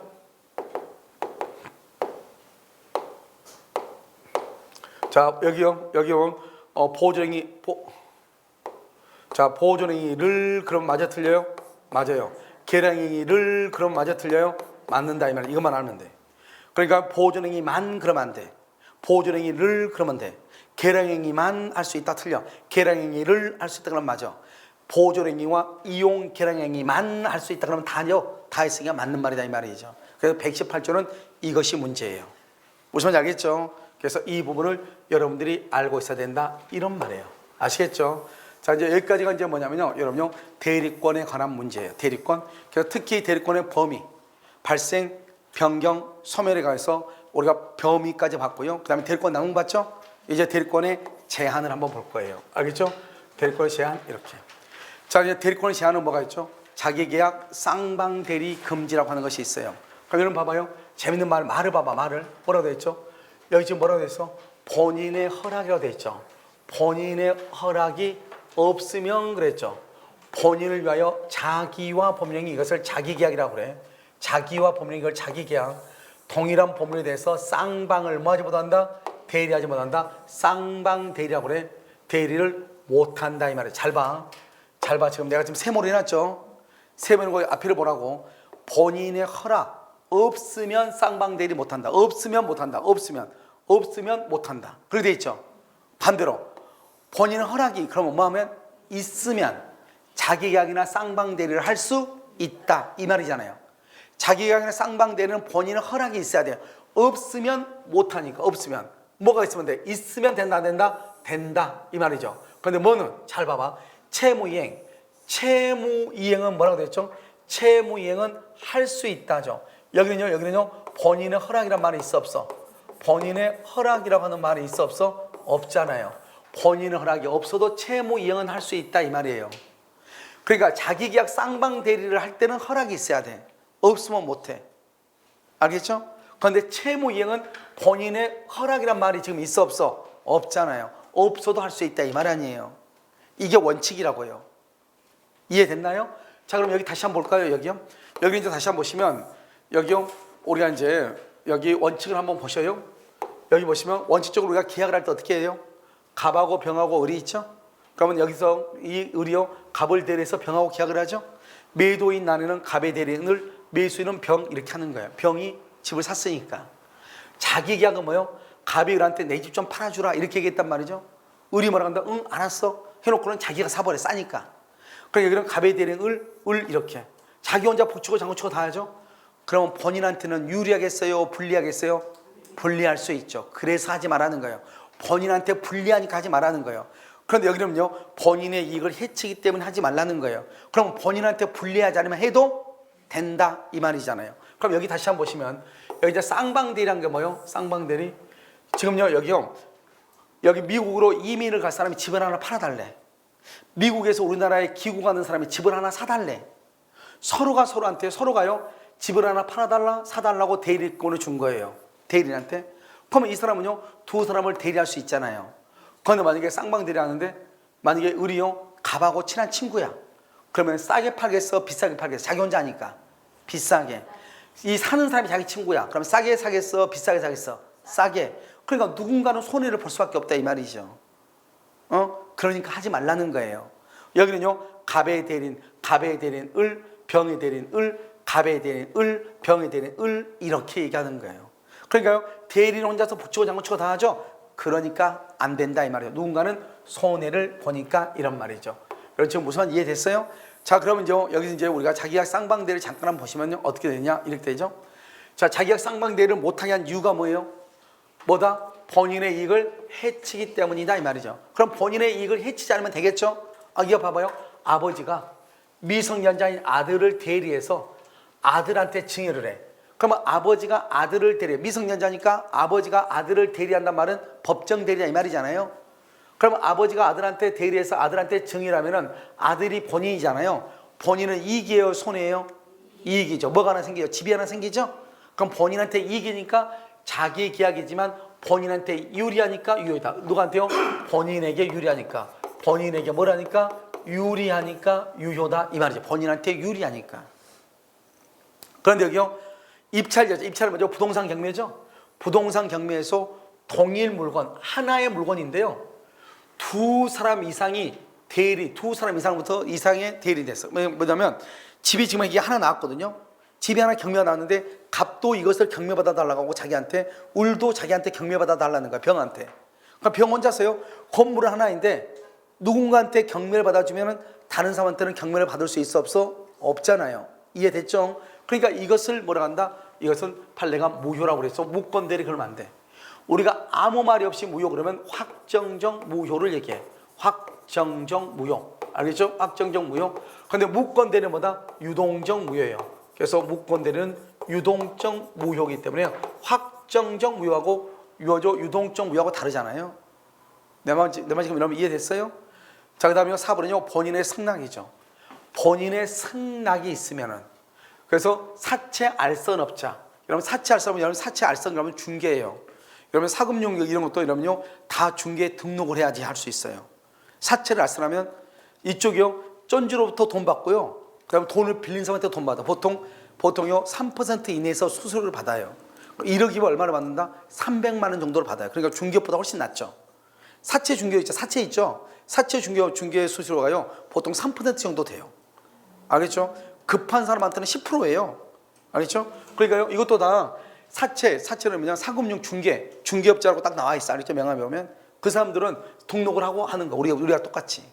Speaker 2: 자, 여기요. 보존행위를 그럼 맞아, 틀려요? 맞아요. 계량행위를 그럼 맞아, 틀려요? 맞는다 이 말. 이것만 알면 돼. 그러니까 보존행위만 그러면 안 돼. 보존행위를 그러면 돼. 계량행위만 할 수 있다, 틀려. 계량행위를 할 수 있다 그러면 맞아. 보존행위와 이용 계량행위만 할 수 있다 그러면 다 했으니까 맞는 말이다 이 말이죠. 그래서 118조는 이것이 문제예요. 무슨 말인지 알겠죠? 그래서 이 부분을 여러분들이 알고 있어야 된다 이런 말이에요. 아시겠죠? 자, 이제 여기까지가 이제 뭐냐면요. 여러분요. 대리권에 관한 문제예요. 대리권. 그래서 특히 대리권의 범위, 발생, 변경, 소멸에 관해서 우리가 범위까지 봤고요. 그 다음에 대리권 나눈 거 봤죠? 이제 대리권의 제한을 한번 볼 거예요. 알겠죠? 대리권의 제한, 이렇게. 자, 이제 대리권의 제한은 뭐가 있죠? 자기계약 쌍방대리 금지라고 하는 것이 있어요. 그럼 여러분 봐봐요. 재밌는 말을 봐봐. 말을. 뭐라고 돼 있죠? 여기 지금 뭐라고 돼 있어? 본인의 허락이라고 돼 있죠. 본인의 허락이 없으면 그랬죠. 본인을 위하여 자기와 법령이 이것을 자기계약이라고 그래. 자기와 법령이 이걸 자기계약. 동일한 법률에 대해서 쌍방을 뭐하지 못한다? 대리하지 못한다. 쌍방대리라고 그래. 대리를 못한다 이 말이야. 잘 봐. 지금 내가 지금 세모를 해놨죠. 세모는 앞에를 보라고. 본인의 허락 없으면 쌍방대리 못한다. 없으면 못한다. 없으면 못한다. 그렇게 돼 있죠. 반대로 본인의 허락이 그러면 뭐 하면 있으면 자기계약이나 쌍방대리를 할 수 있다 이 말이잖아요. 자기계약이나 쌍방대리는 본인의 허락이 있어야 돼요. 없으면 못하니까. 없으면 뭐가 있으면 돼? 있으면 된다 안 된다? 된다 이 말이죠. 그런데 뭐는 잘 봐봐. 채무이행. 채무이행은 뭐라고 됐죠? 채무이행은 할 수 있다죠. 여기는요, 본인의 허락이란 말이 있어 없어? 본인의 허락이라고 하는 말이 있어 없어? 없잖아요. 본인의 허락이 없어도 채무이행은 할 수 있다 이 말이에요. 그러니까 자기계약 쌍방대리를 할 때는 허락이 있어야 돼. 없으면 못해. 알겠죠? 그런데 채무이행은 본인의 허락이란 말이 지금 있어 없어? 없잖아요. 없어도 할 수 있다 이 말 아니에요. 이게 원칙이라고요. 이해됐나요? 자, 그럼 여기 다시 한번 볼까요? 여기요. 여기 이제 다시 한번 보시면 여기요. 우리가 이제 여기 원칙을 한번 보셔요. 여기 보시면 원칙적으로 우리가 계약을 할 때 어떻게 해요? 갑하고 병하고 을이 있죠? 그러면 여기서 이 을이요. 갑을 대리해서 병하고 계약을 하죠? 매도인 나는 갑의 대리인 을, 매수인은 병 이렇게 하는 거예요. 병이 집을 샀으니까. 자기 계약은 뭐예요? 갑이 을한테 내 집 좀 팔아주라 이렇게 얘기했단 말이죠. 을이 뭐라 한다? 응 알았어 해놓고는 자기가 사버려 싸니까. 그러니까 여기는 갑의 대리인 을 이렇게 자기 혼자 복치고 장구치고 다 하죠. 그러면 본인한테는 유리하겠어요? 불리하겠어요? 불리할 수 있죠. 그래서 하지 말라는 거예요. 본인한테 불리하니까 하지 말라는 거예요. 그런데 여기는요, 본인의 이익을 해치기 때문에 하지 말라는 거예요. 그럼 본인한테 불리하지 않으면 해도 된다 이 말이잖아요. 그럼 여기 다시 한번 보시면 여기 이제 쌍방대리란 게 뭐예요? 쌍방대리. 지금요 여기요, 여기 미국으로 이민을 갈 사람이 집을 하나 팔아달래. 미국에서 우리나라에 귀국하는 사람이 집을 하나 사달래. 서로가 서로가요 집을 하나 팔아달라 사달라고 대리권을 준 거예요. 대리인한테. 그러면 이 사람은요 두 사람을 대리할 수 있잖아요. 그런데 만약에 쌍방대리 하는데 만약에 을이요 갑하고 친한 친구야. 그러면 싸게 팔겠어 비싸게 팔겠어? 자기 혼자 하니까 비싸게. 이 사는 사람이 자기 친구야. 그럼 싸게 사겠어 비싸게 사겠어? 싸게. 그러니까 누군가는 손해를 볼 수밖에 없다 이 말이죠. 그러니까 하지 말라는 거예요. 여기는요 갑의 대리인 을, 병의 대리인 을, 갑의 대리인 을, 병의 대리인 을 이렇게 얘기하는 거예요. 그러니까요 대리인 혼자서 붙이고 장구치고 다 하죠. 그러니까 안 된다 이 말이에요. 누군가는 손해를 보니까 이런 말이죠. 여러분 지금 무슨 말 이해됐어요? 자, 그러면 이제 여기서 이제 우리가 자기계약 쌍방대리를 잠깐 한번 보시면요 어떻게 되냐 이렇게 되죠. 자, 자기계약 쌍방대리를 못하게 한 이유가 뭐예요? 뭐다? 본인의 이익을 해치기 때문이다 이 말이죠. 그럼 본인의 이익을 해치지 않으면 되겠죠? 이거 봐봐요. 아버지가 미성년자인 아들을 대리해서 아들한테 증여를 해. 그러면 아버지가 아들을 대리해. 미성년자니까 아버지가 아들을 대리한단 말은 법정 대리다 이 말이잖아요. 그러면 아버지가 아들한테 대리해서 아들한테 증여를 하면은 아들이 본인이잖아요. 본인은 이익이에요 손해예요? 이익이죠. 뭐가 하나 생겨요? 집이 하나 생기죠? 그럼 본인한테 이익이니까 자기 계약이지만 본인한테 유리하니까 유효다. 누구한테요? 본인에게 유리하니까. 본인에게 뭐라니까? 유리하니까 유효다 이 말이죠. 본인한테 유리하니까. 그런데 여기요 입찰이죠. 입찰은 뭐죠? 부동산 경매죠. 부동산 경매에서 동일 물건 하나의 물건인데요 두 사람 이상이 대리, 두 사람 이상부터 이상의 대리 됐어. 뭐냐면 집이 지금 이게 하나 나왔거든요. 집이 하나 경매가 나왔는데 갑도 이것을 경매받아 달라고 하고 자기한테, 을도 자기한테 경매받아 달라는 거야. 병한테. 그러니까 병 혼자서요 건물은 하나인데 누군가한테 경매를 받아주면은 다른 사람한테는 경매를 받을 수 있어 없어? 없잖아요. 이해됐죠? 그러니까 이것을 뭐라 한다? 이것은 판례가 무효라고 그래서 무권대리 그러면 안 돼. 우리가 아무 말이 없이 무효 그러면 확정적 무효를 얘기해. 확정적 무효. 알겠죠? 확정적 무효. 근데 무권대리는 뭐다? 유동적 무효예요. 그래서 무권대리는 유동적 무효이기 때문에 확정적 무효하고 유동적 무효하고 다르잖아요. 내 말 지금 여러분 이해됐어요? 자, 그 다음에 4번은요 본인의 승낙이죠. 본인의 승낙이 있으면은, 그래서 사채 알선업자. 여러분 사채 알선은 여러분 사채 알선 그러면 중개예요. 여러분 사금융 이런 것도 여러분요 다 중개에 등록을 해야지 할 수 있어요. 사채를 알선하면 이쪽이요 쩐지로부터 돈 받고요. 그다음에 돈을 빌린 사람한테 돈 받아. 보통요 3% 이내에서 수수료를 받아요. 1억이면 얼마를 받는다? 300만 원 정도를 받아요. 그러니까 중개보다 훨씬 낫죠. 사채 중개 있죠. 사채 있죠. 사채 중개 수수료가요 보통 3% 정도 돼요. 알겠죠? 급한 사람한테는 10%예요. 알겠죠? 그러니까요 이것도 다 사채는 뭐냐 사금융 중개업자라고 딱 나와 있어. 알겠죠? 명함에 보면 그 사람들은 등록을 하고 하는 거. 우리가 똑같이.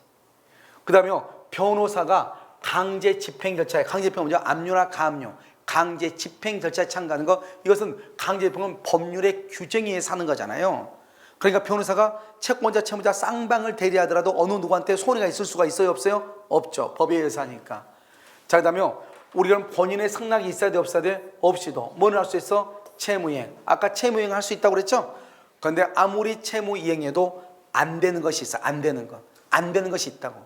Speaker 2: 그 다음에요 변호사가 강제 집행 절차에, 강제 집행은 뭐죠? 압류나 가압류, 강제 집행 절차에 참가하는 거. 이것은 강제 집행은 법률의 규정에 사는 거잖아요. 그러니까 변호사가 채권자, 채무자 쌍방을 대리하더라도 어느 누구한테 손해가 있을 수가 있어요, 없어요? 없죠. 법에 의해서 하니까. 자, 그다음에 우리는 본인의 승낙이 있어야 돼, 없어야 돼? 없이도 뭐를 할 수 있어? 채무이행. 아까 채무이행 할 수 있다고 그랬죠? 그런데 아무리 채무이행해도 안 되는 것이 있어. 안 되는 것. 안 되는 것이 있다고.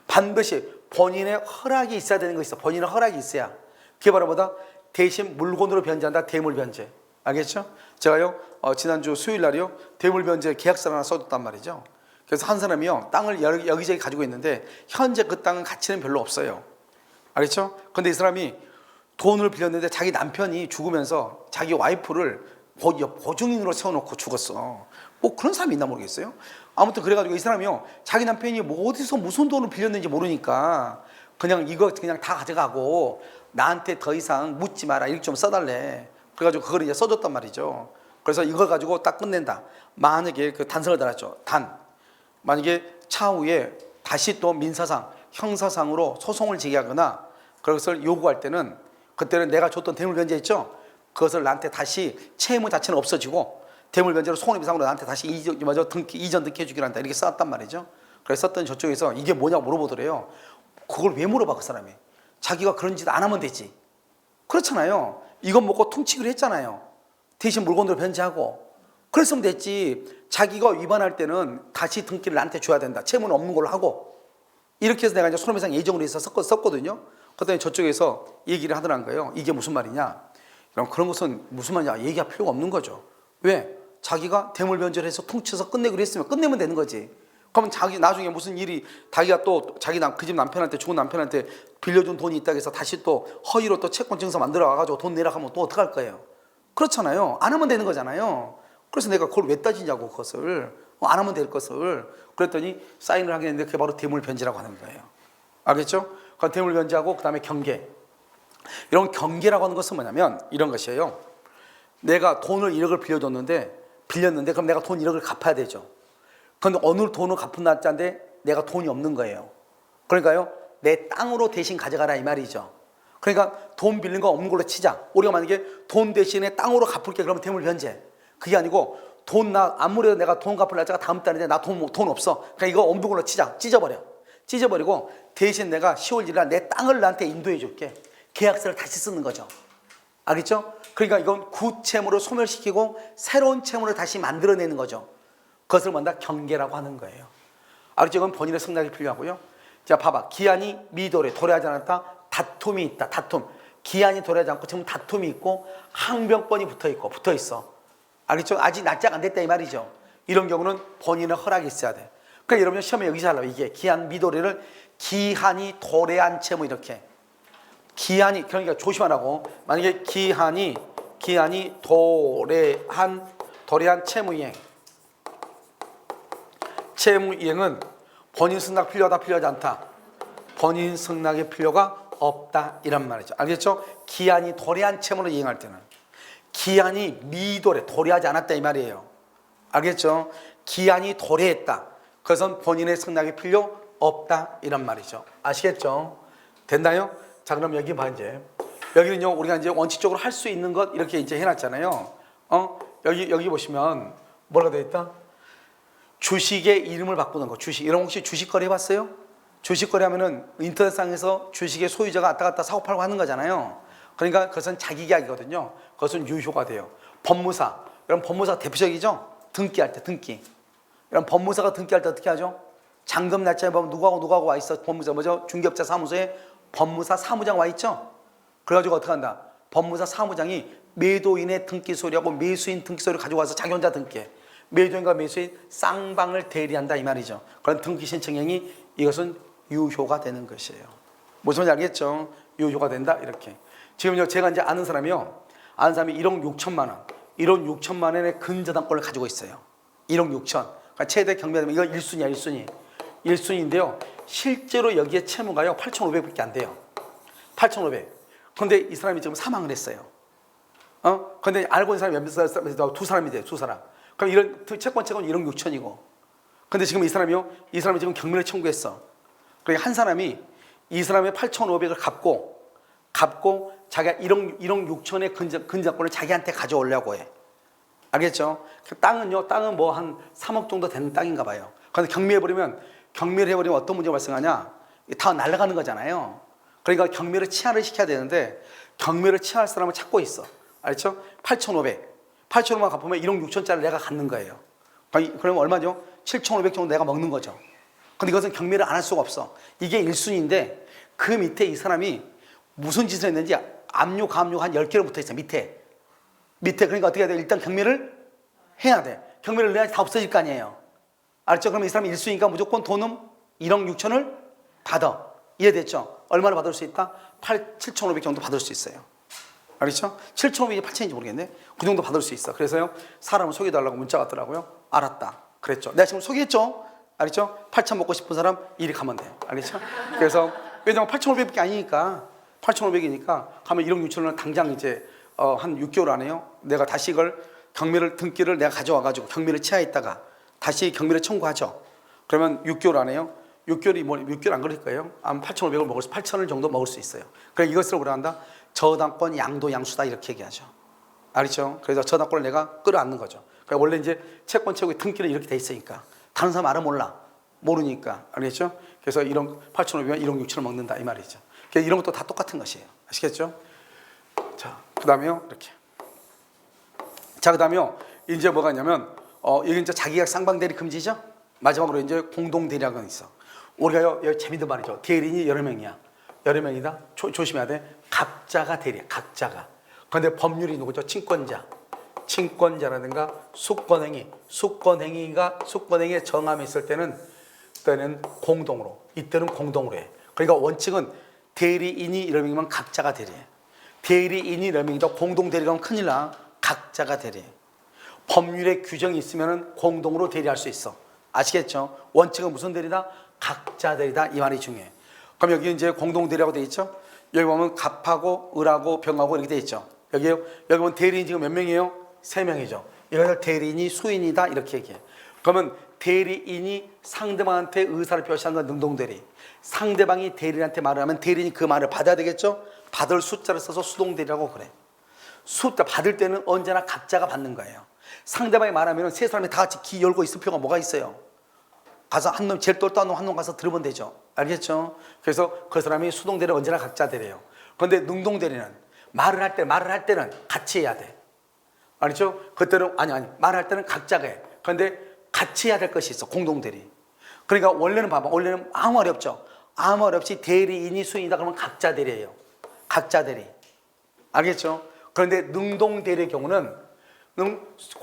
Speaker 2: 반드시 본인의 허락이 있어야 되는 것이 있어. 본인의 허락이 있어야. 그게 바로 뭐다? 대신 물건으로 변제한다. 대물변제. 알겠죠? 제가요 지난주 수요일 날이요 대물변제 계약서를 하나 써줬단 말이죠. 그래서 한 사람이요 땅을 여기저기 가지고 있는데 현재 그 땅은 가치는 별로 없어요. 알겠죠? 근데 이 사람이 돈을 빌렸는데 자기 남편이 죽으면서 자기 와이프를 보증인으로 세워놓고 죽었어. 뭐 그런 사람이 있나 모르겠어요. 아무튼 그래가지고 이 사람이요 자기 남편이 뭐 어디서 무슨 돈을 빌렸는지 모르니까 그냥 이거 그냥 다 가져가고 나한테 더 이상 묻지 마라. 이렇게 좀 써달래. 그래가지고 그걸 이제 써줬단 말이죠. 그래서 이걸 가지고 딱 끝낸다. 만약에 그 단서를 달았죠. 만약에 차후에 다시 또 민사상, 형사상으로 소송을 제기하거나 그것을 요구할 때는 그때는 내가 줬던 대물변제 있죠. 그것을 나한테 다시 채무 자체는 없어지고 대물변제로 손해배상으로 나한테 다시 이전 등기해 주기로 한다. 이렇게 써왔단 말이죠. 그래서 썼던 저쪽에서 이게 뭐냐고 물어보더래요. 그걸 왜 물어봐 그 사람이. 자기가 그런 짓 안 하면 되지. 그렇잖아요. 이건 먹고 퉁치기로 했잖아요. 대신 물건으로 변제하고. 그랬으면 됐지. 자기가 위반할 때는 다시 등기를 나한테 줘야 된다. 채무는 없는 걸로 하고. 이렇게 해서 내가 이제 손해배상 예정으로 해서 썼거든요. 그랬더니 저쪽에서 얘기를 하더란 거예요. 이게 무슨 말이냐. 그럼 그런 것은 무슨 말이냐. 얘기할 필요가 없는 거죠. 왜? 자기가 대물변제를 해서 퉁쳐서 끝내기로 했으면 끝내면 되는 거지. 그러면 자기 나중에 무슨 일이 자기가 또 자기 그 집 남편한테 죽은 남편한테 빌려준 돈이 있다고 해서 다시 또 허위로 또 채권 증서 만들어 와가지고 돈 내라 하면 또 어떡할 거예요? 그렇잖아요. 안 하면 되는 거잖아요. 그래서 내가 그걸 왜 따지냐고 그것을 안 하면 될 것을 그랬더니 사인을 하게 했는데 그게 바로 대물변제라고 하는 거예요. 알겠죠? 그 대물변제하고 그 다음에 경계. 이런 경계라고 하는 것은 뭐냐면 이런 것이에요. 내가 돈을 1억을 빌렸는데 그럼 내가 돈 1억을 갚아야 되죠. 그런데 어느 돈을 갚은 날짜인데 내가 돈이 없는 거예요. 그러니까요 내 땅으로 대신 가져가라 이 말이죠. 그러니까 돈 빌린 거 없는 걸로 치자. 우리가 만약에 돈 대신에 땅으로 갚을게 그러면 대물변제. 그게 아니고 아무래도 내가 돈 갚을 날짜가 다음 달인데 나 돈 없어. 그러니까 이거 없는 걸로 치자. 찢어버리고 대신 내가 10월 1일 날 내 땅을 나한테 인도해 줄게. 계약서를 다시 쓰는 거죠. 알겠죠? 그러니까 이건 구채무를 소멸시키고 새로운 채무를 다시 만들어내는 거죠. 그것을 뭔가 경계라고 하는 거예요. 알겠죠? 이건 본인의 승낙이 필요하고요. 자, 봐봐. 기한이 미도래, 도래하지 않았다. 다툼이 있다. 다툼. 기한이 도래하지 않고 지금 다툼이 있고 항변권이 붙어 있어. 알겠죠? 아직 납작 안 됐다 이 말이죠. 이런 경우는 본인의 허락이 있어야 돼. 그러니까 여러분 시험에 여기서 하려고 이게 기한 미도래를 기한이 도래한 채무 이렇게. 기한이 그러니까 조심하라고. 만약에 기한이 도래한 채무이행. 채무이행은 본인 승낙 필요하다 필요하지 않다. 본인 승낙의 필요가 없다 이란 말이죠. 알겠죠? 기한이 도래한 채무를 이행할 때는 기한이 도래하지 않았다 이 말이에요. 알겠죠? 기한이 도래했다. 그것은 본인의 승낙이 필요 없다 이란 말이죠. 아시겠죠? 됐나요? 자, 그럼 여기 봐 이제. 여기는요 우리가 이제 원칙적으로 할 수 있는 것 이렇게 이제 해놨잖아요. 여기 보시면 뭐가 되어 있다? 주식의 이름을 바꾸는 거. 주식. 여러분 혹시 주식거래 해봤어요? 주식거래 하면은 인터넷상에서 주식의 소유자가 왔다 갔다 사고 팔고 하는 거잖아요. 그러니까 그것은 자기 계약이거든요. 그것은 유효가 돼요. 법무사. 여러분 법무사 대표적이죠? 등기할 때 등기. 여러분 법무사가 등기할 때 어떻게 하죠? 잔금 날짜에 보면 누구하고 와 있어? 법무사 뭐죠? 중개업자 사무소에 법무사 사무장 와 있죠? 그래가지고 어떻게 한다? 법무사 사무장이 매도인의 등기소리하고 매수인 등기소리를 가지고 와서 자기 혼자 등기해. 매도인과 매수인 쌍방을 대리한다 이 말이죠. 그런 등기 신청행위 이것은 유효가 되는 것이에요. 무슨 말인지 알겠죠? 유효가 된다 이렇게. 지금요 제가 이제 아는 사람이 1억 6천만 원, 1억 6천만 원의 근저당권을 가지고 있어요. 1억 6천. 그러니까 최대 경매되면 이거 1순위야 1순위인데요. 실제로 여기에 채무가요 8,500밖에 안 돼요. 8,500. 그런데 이 사람이 지금 사망을 했어요. 근데 알고 있는 사람이 몇 사람? 두 사람이 돼요. 두 사람. 그럼 이런 채권은 1억 6천이고. 근데 지금 이 사람이 지금 경매를 청구했어. 그러니까 한 사람이 이 사람의 8,500을 갚고 자기가 1억 6천의 근저권을 자기한테 가져오려고 해. 알겠죠? 그 땅은요, 땅은 뭐 한 3억 정도 되는 땅인가 봐요. 그런데 경매를 해버리면 어떤 문제가 발생하냐? 다 날아가는 거잖아요. 그러니까 경매를 치하를 시켜야 되는데 경매를 치할 사람을 찾고 있어. 알죠? 8,500만 갚으면 1억 6천짜리 내가 갖는 거예요. 그러면 얼마죠? 7,500 정도 내가 먹는 거죠. 근데 이것은 경매를 안 할 수가 없어. 이게 1순위인데 그 밑에 이 사람이 무슨 짓을 했는지 압력 한 10개로 붙어 있어. 밑에 그러니까 어떻게 해야 돼? 일단 경매를 해야 돼. 경매를 내야지 다 없어질 거 아니에요. 알죠? 그러면 이 사람이 1순위니까 무조건 돈은 1억 6천을 받아. 이해됐죠? 얼마나 받을 수 있다? 7,500 정도 받을 수 있어요. 알겠죠? 7,500이 8,000인지 모르겠네. 그 정도 받을 수 있어. 그래서요, 사람을 소개해달라고 문자가 왔더라고요. 알았다. 그랬죠. 내가 지금 소개했죠? 알겠죠? 8,000 먹고 싶은 사람 이리 가면 돼요. 알겠죠? 그래서 왜냐면 8,500밖에 아니니까 8,500이니까 가면 1억 6천은 당장 이제 한 6개월 안에요. 내가 다시 이걸 경매를 등기를 내가 가져와가지고 경매를 취하했다가 다시 경매를 청구하죠. 그러면 6개월 안에요. 6개월 안 걸릴 거예요. 아마 8,500을 먹을 수, 8,000을 정도 먹을 수 있어요. 그래서 이것을 뭐라 한다? 저당권 양도 양수다 이렇게 얘기하죠. 알겠죠? 그래서 저당권을 내가 끌어안는 거죠. 그러니까 원래 이제 채권 채굴의 등기는 이렇게 돼 있으니까 다른 사람 알아 몰라 모르니까 알겠죠? 그래서 8,500원 1억 6천을 먹는다 이 말이죠. 그래서 이런 것도 다 똑같은 것이에요. 아시겠죠? 자, 그다음에요 이렇게. 자, 그다음에요 이제 뭐가 있냐면 이게 이제 자기가 쌍방대리 금지죠. 마지막으로 이제 공동대리라고 있어. 우리가요 여기 재밌는 말이죠. 대리인이 여러 명이야. 여러 명이다. 조심해야 돼. 각자가 대리야. 각자가. 그런데 법률이 누구죠? 친권자라든가 숙권행위에 정함이 있을 때는 공동으로. 이때는 공동으로 해. 그러니까 원칙은 대리인이 여러 명이면 각자가 대리해. 대리인이 여러 명이다. 공동대리라면 큰일 나. 각자가 대리해. 법률에 규정이 있으면 공동으로 대리할 수 있어. 아시겠죠? 원칙은 무슨 대리다? 각자 대리다. 이 말이 중요해. 그럼 여기 이제 공동대리라고 되어 있죠? 여기 보면 갑하고 을하고 병하고 이렇게 되어 있죠? 여기 보면 대리인 지금 몇 명이에요? 3명이죠. 이것을 대리인이 수인이다 이렇게 얘기해. 그러면 대리인이 상대방한테 의사를 표시한 건 능동대리. 상대방이 대리인한테 말을 하면 대리인이 그 말을 받아야 되겠죠? 받을 숫자를 써서 수동대리라고 그래. 숫자 받을 때는 언제나 각자가 받는 거예요. 상대방이 말하면 세 사람이 다 같이 귀 열고 있을 필요가 뭐가 있어요? 가서 한 놈 제일 똘똘한 놈 한 놈 가서 들으면 되죠. 알겠죠? 그래서 그 사람이 수동대리는 언제나 각자 대리예요. 그런데 능동대리는 말을 할 때는 같이 해야 돼. 알겠죠? 그때는 아니 말할 때는 각자가 해. 그런데 같이 해야 될 것이 있어. 공동대리. 그러니까 원래는 봐봐. 원래는 아무 말이 없죠. 아무 말 없이 대리인이 수인이다 그러면 각자 대리예요. 각자 대리. 알겠죠? 그런데 능동대리의 경우는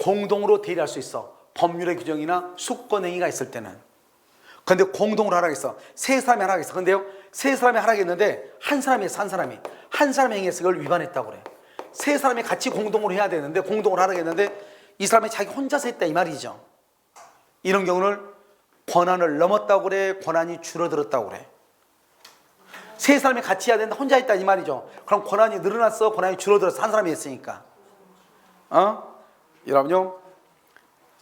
Speaker 2: 공동으로 대리할 수 있어. 법률의 규정이나 수권행위가 있을 때는. 그런데 공동으로 하라겠어. 세 사람이 하라겠어. 그런데요, 세 사람이 하라겠는데 한 사람이 했어. 한 사람이 행위해서 그걸 위반했다고 그래. 세 사람이 같이 공동으로 해야 되는데 공동으로 하라겠는데 이 사람이 자기 혼자서 했다 이 말이죠. 이런 경우는 권한을 넘었다고 그래. 권한이 줄어들었다고 그래. 세 사람이 같이 해야 되는데 혼자 했다 이 말이죠. 그럼 권한이 늘어났어? 권한이 줄어들었어? 한 사람이 했으니까. 여러분요,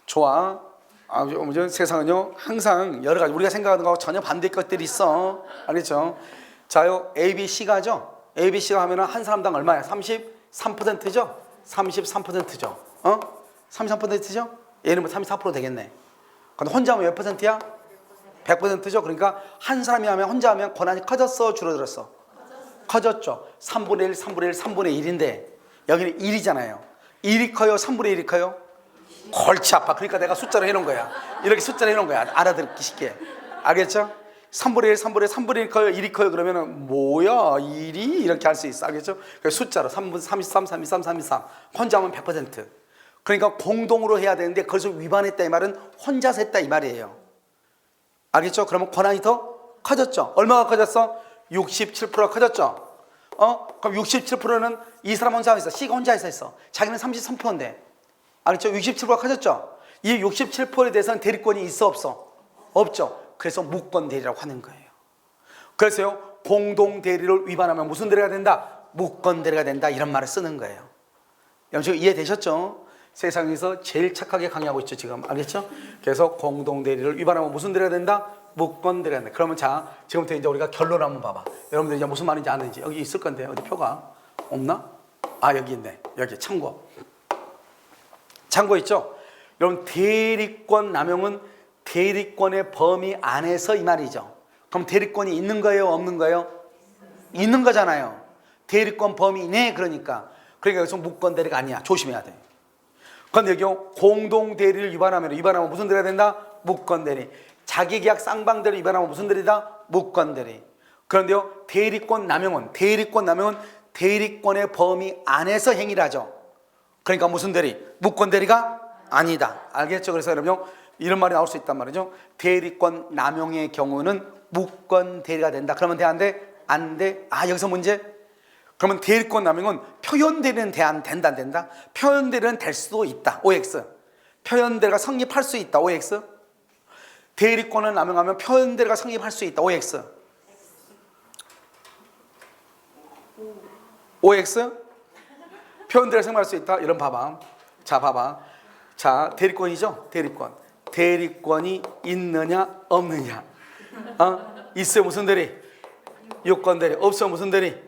Speaker 2: 좋아. 세상은요 항상 여러 가지 우리가 생각하는 거하고 전혀 반대의 것들이 있어. 알겠죠? 자요, ABC가죠. ABC가 하면은 한 사람당 얼마야? 33%죠? 33%죠. 33%죠? 얘는 뭐 34% 되겠네. 근데 혼자 하면 몇 퍼센트야? 100%죠. 그러니까 한 사람이 하면 혼자 하면 권한이 커졌어, 줄어들었어? 커졌죠. 3분의 1, 3분의 1, 3분의 1인데 여기는 1이잖아요. 1이 커요? 3분의 1이 커요? 골치 아파. 그러니까 내가 숫자로 해놓은 거야. 이렇게 숫자로 해놓은 거야. 알아듣기 쉽게. 알겠죠? 3분의 1, 3분의 1, 3분의 1 커요? 1이 커요? 그러면은 뭐야? 1이? 이렇게 할 수 있어. 알겠죠? 그래서 숫자로 3분, 33, 32, 33. 혼자 하면 100%. 그러니까 공동으로 해야 되는데 그것을 위반했다 이 말은 혼자서 했다 이 말이에요. 알겠죠? 그러면 권한이 더 커졌죠. 얼마가 커졌어? 67%가 커졌죠. 그럼 67%는 이 사람 혼자 했어. C가 혼자 했어. 자기는 33%인데. 알겠죠? 67%가 커졌죠. 이 67%에 대해서는 대리권이 있어 없어? 없죠. 그래서 무권 대리라고 하는 거예요. 그래서요, 공동 대리를 위반하면 무슨 대리가 된다? 무권 대리가 된다. 이런 말을 쓰는 거예요. 여러분 이해되셨죠? 세상에서 제일 착하게 강의하고 있죠 지금. 알겠죠? 그래서 공동 대리를 위반하면 무슨 대리가 된다? 무권 대리가 된다. 그러면 자, 지금부터 이제 우리가 결론 한번 봐봐. 여러분들 이제 무슨 말인지 아는지. 여기 있을 건데 어디 표가 없나? 아, 여기 있네. 여기 참고. 참고 있죠? 여러분 대리권 남용은 대리권의 범위 안에서 이 말이죠. 그럼 대리권이 있는 거예요, 없는 거예요? 있는 거잖아요. 대리권 범위 내 그러니까 여기서 무권 대리가 아니야. 조심해야 돼. 그런데 여기 공동 대리를 위반하면 무슨 대리가 된다? 무권 대리. 자기계약 쌍방 대리 위반하면 무슨 대리다? 무권 대리. 그런데요 대리권 남용은 대리권의 범위 안에서 행위를 하죠. 그러니까 무슨 대리? 무권 대리가 아니다. 알겠죠? 그래서 여러분 이런 말이 나올 수 있단 말이죠. 대리권 남용의 경우는 무권 대리가 된다. 그러면 돼, 안 돼? 안 돼. 아, 여기서 문제? 그러면 대리권 남용은 표현 대리는 된다, 안 된다? 표현 대리는 될 수도 있다. OX. 표현 대리가 성립할 수 있다. OX. 대리권을 남용하면 표현 대리가 성립할 수 있다. OX. OX. 표현 대리가 성립할 수 있다. 이런 봐봐. 자, 봐봐. 자, 대리권이죠? 대리권. 대리권이 있느냐, 없느냐? 있어요, 무슨 대리? 유권 대리. 없어요, 무슨 대리?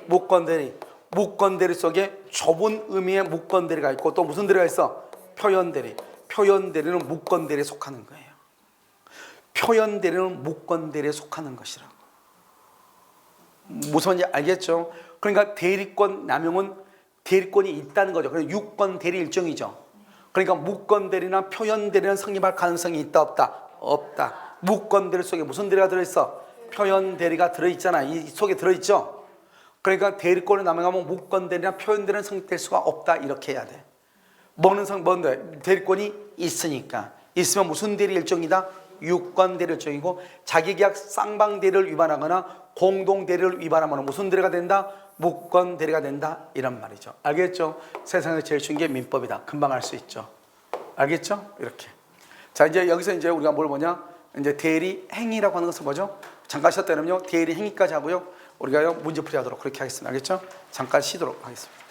Speaker 2: 무권 대리. 무권 대리 속에 좁은 의미의 무권 대리가 있고 또 무슨 대리가 있어? 표현 대리. 표현 대리는 무권 대리에 속하는 거예요. 표현 대리는 무권 대리에 속하는 것이라고. 무슨 말인지 알겠죠? 그러니까 대리권 남용은 대리권이 있다는 거죠. 그래서 유권 대리 일종이죠. 그러니까 무권 대리나 표현 대리는 성립할 가능성이 있다, 없다? 없다. 무권 대리 속에 무슨 대리가 들어있어? 표현 대리가 들어있잖아. 이 속에 들어있죠. 그러니까 대리권을 남용하면 무권 대리나 표현 대리는 성립될 수가 없다. 이렇게 해야 돼. 뭔데? 대리권이 있으니까. 있으면 무슨 대리 일종이다? 유권 대리 일종이고 자기계약 쌍방 대리를 위반하거나 공동 대리를 위반하면 무슨 대리가 된다? 무권 대리가 된다. 이런 말이죠. 알겠죠? 세상에서 제일 쉬운 게 민법이다. 금방 알 수 있죠. 알겠죠? 이렇게. 자, 이제 여기서 이제 우리가 뭘 보냐? 이제 대리 행위라고 하는 것은 뭐죠? 잠깐 쉬었다 그러면요. 대리 행위까지 하고요. 우리가 문제풀이 하도록 그렇게 하겠습니다. 알겠죠? 잠깐 쉬도록 하겠습니다.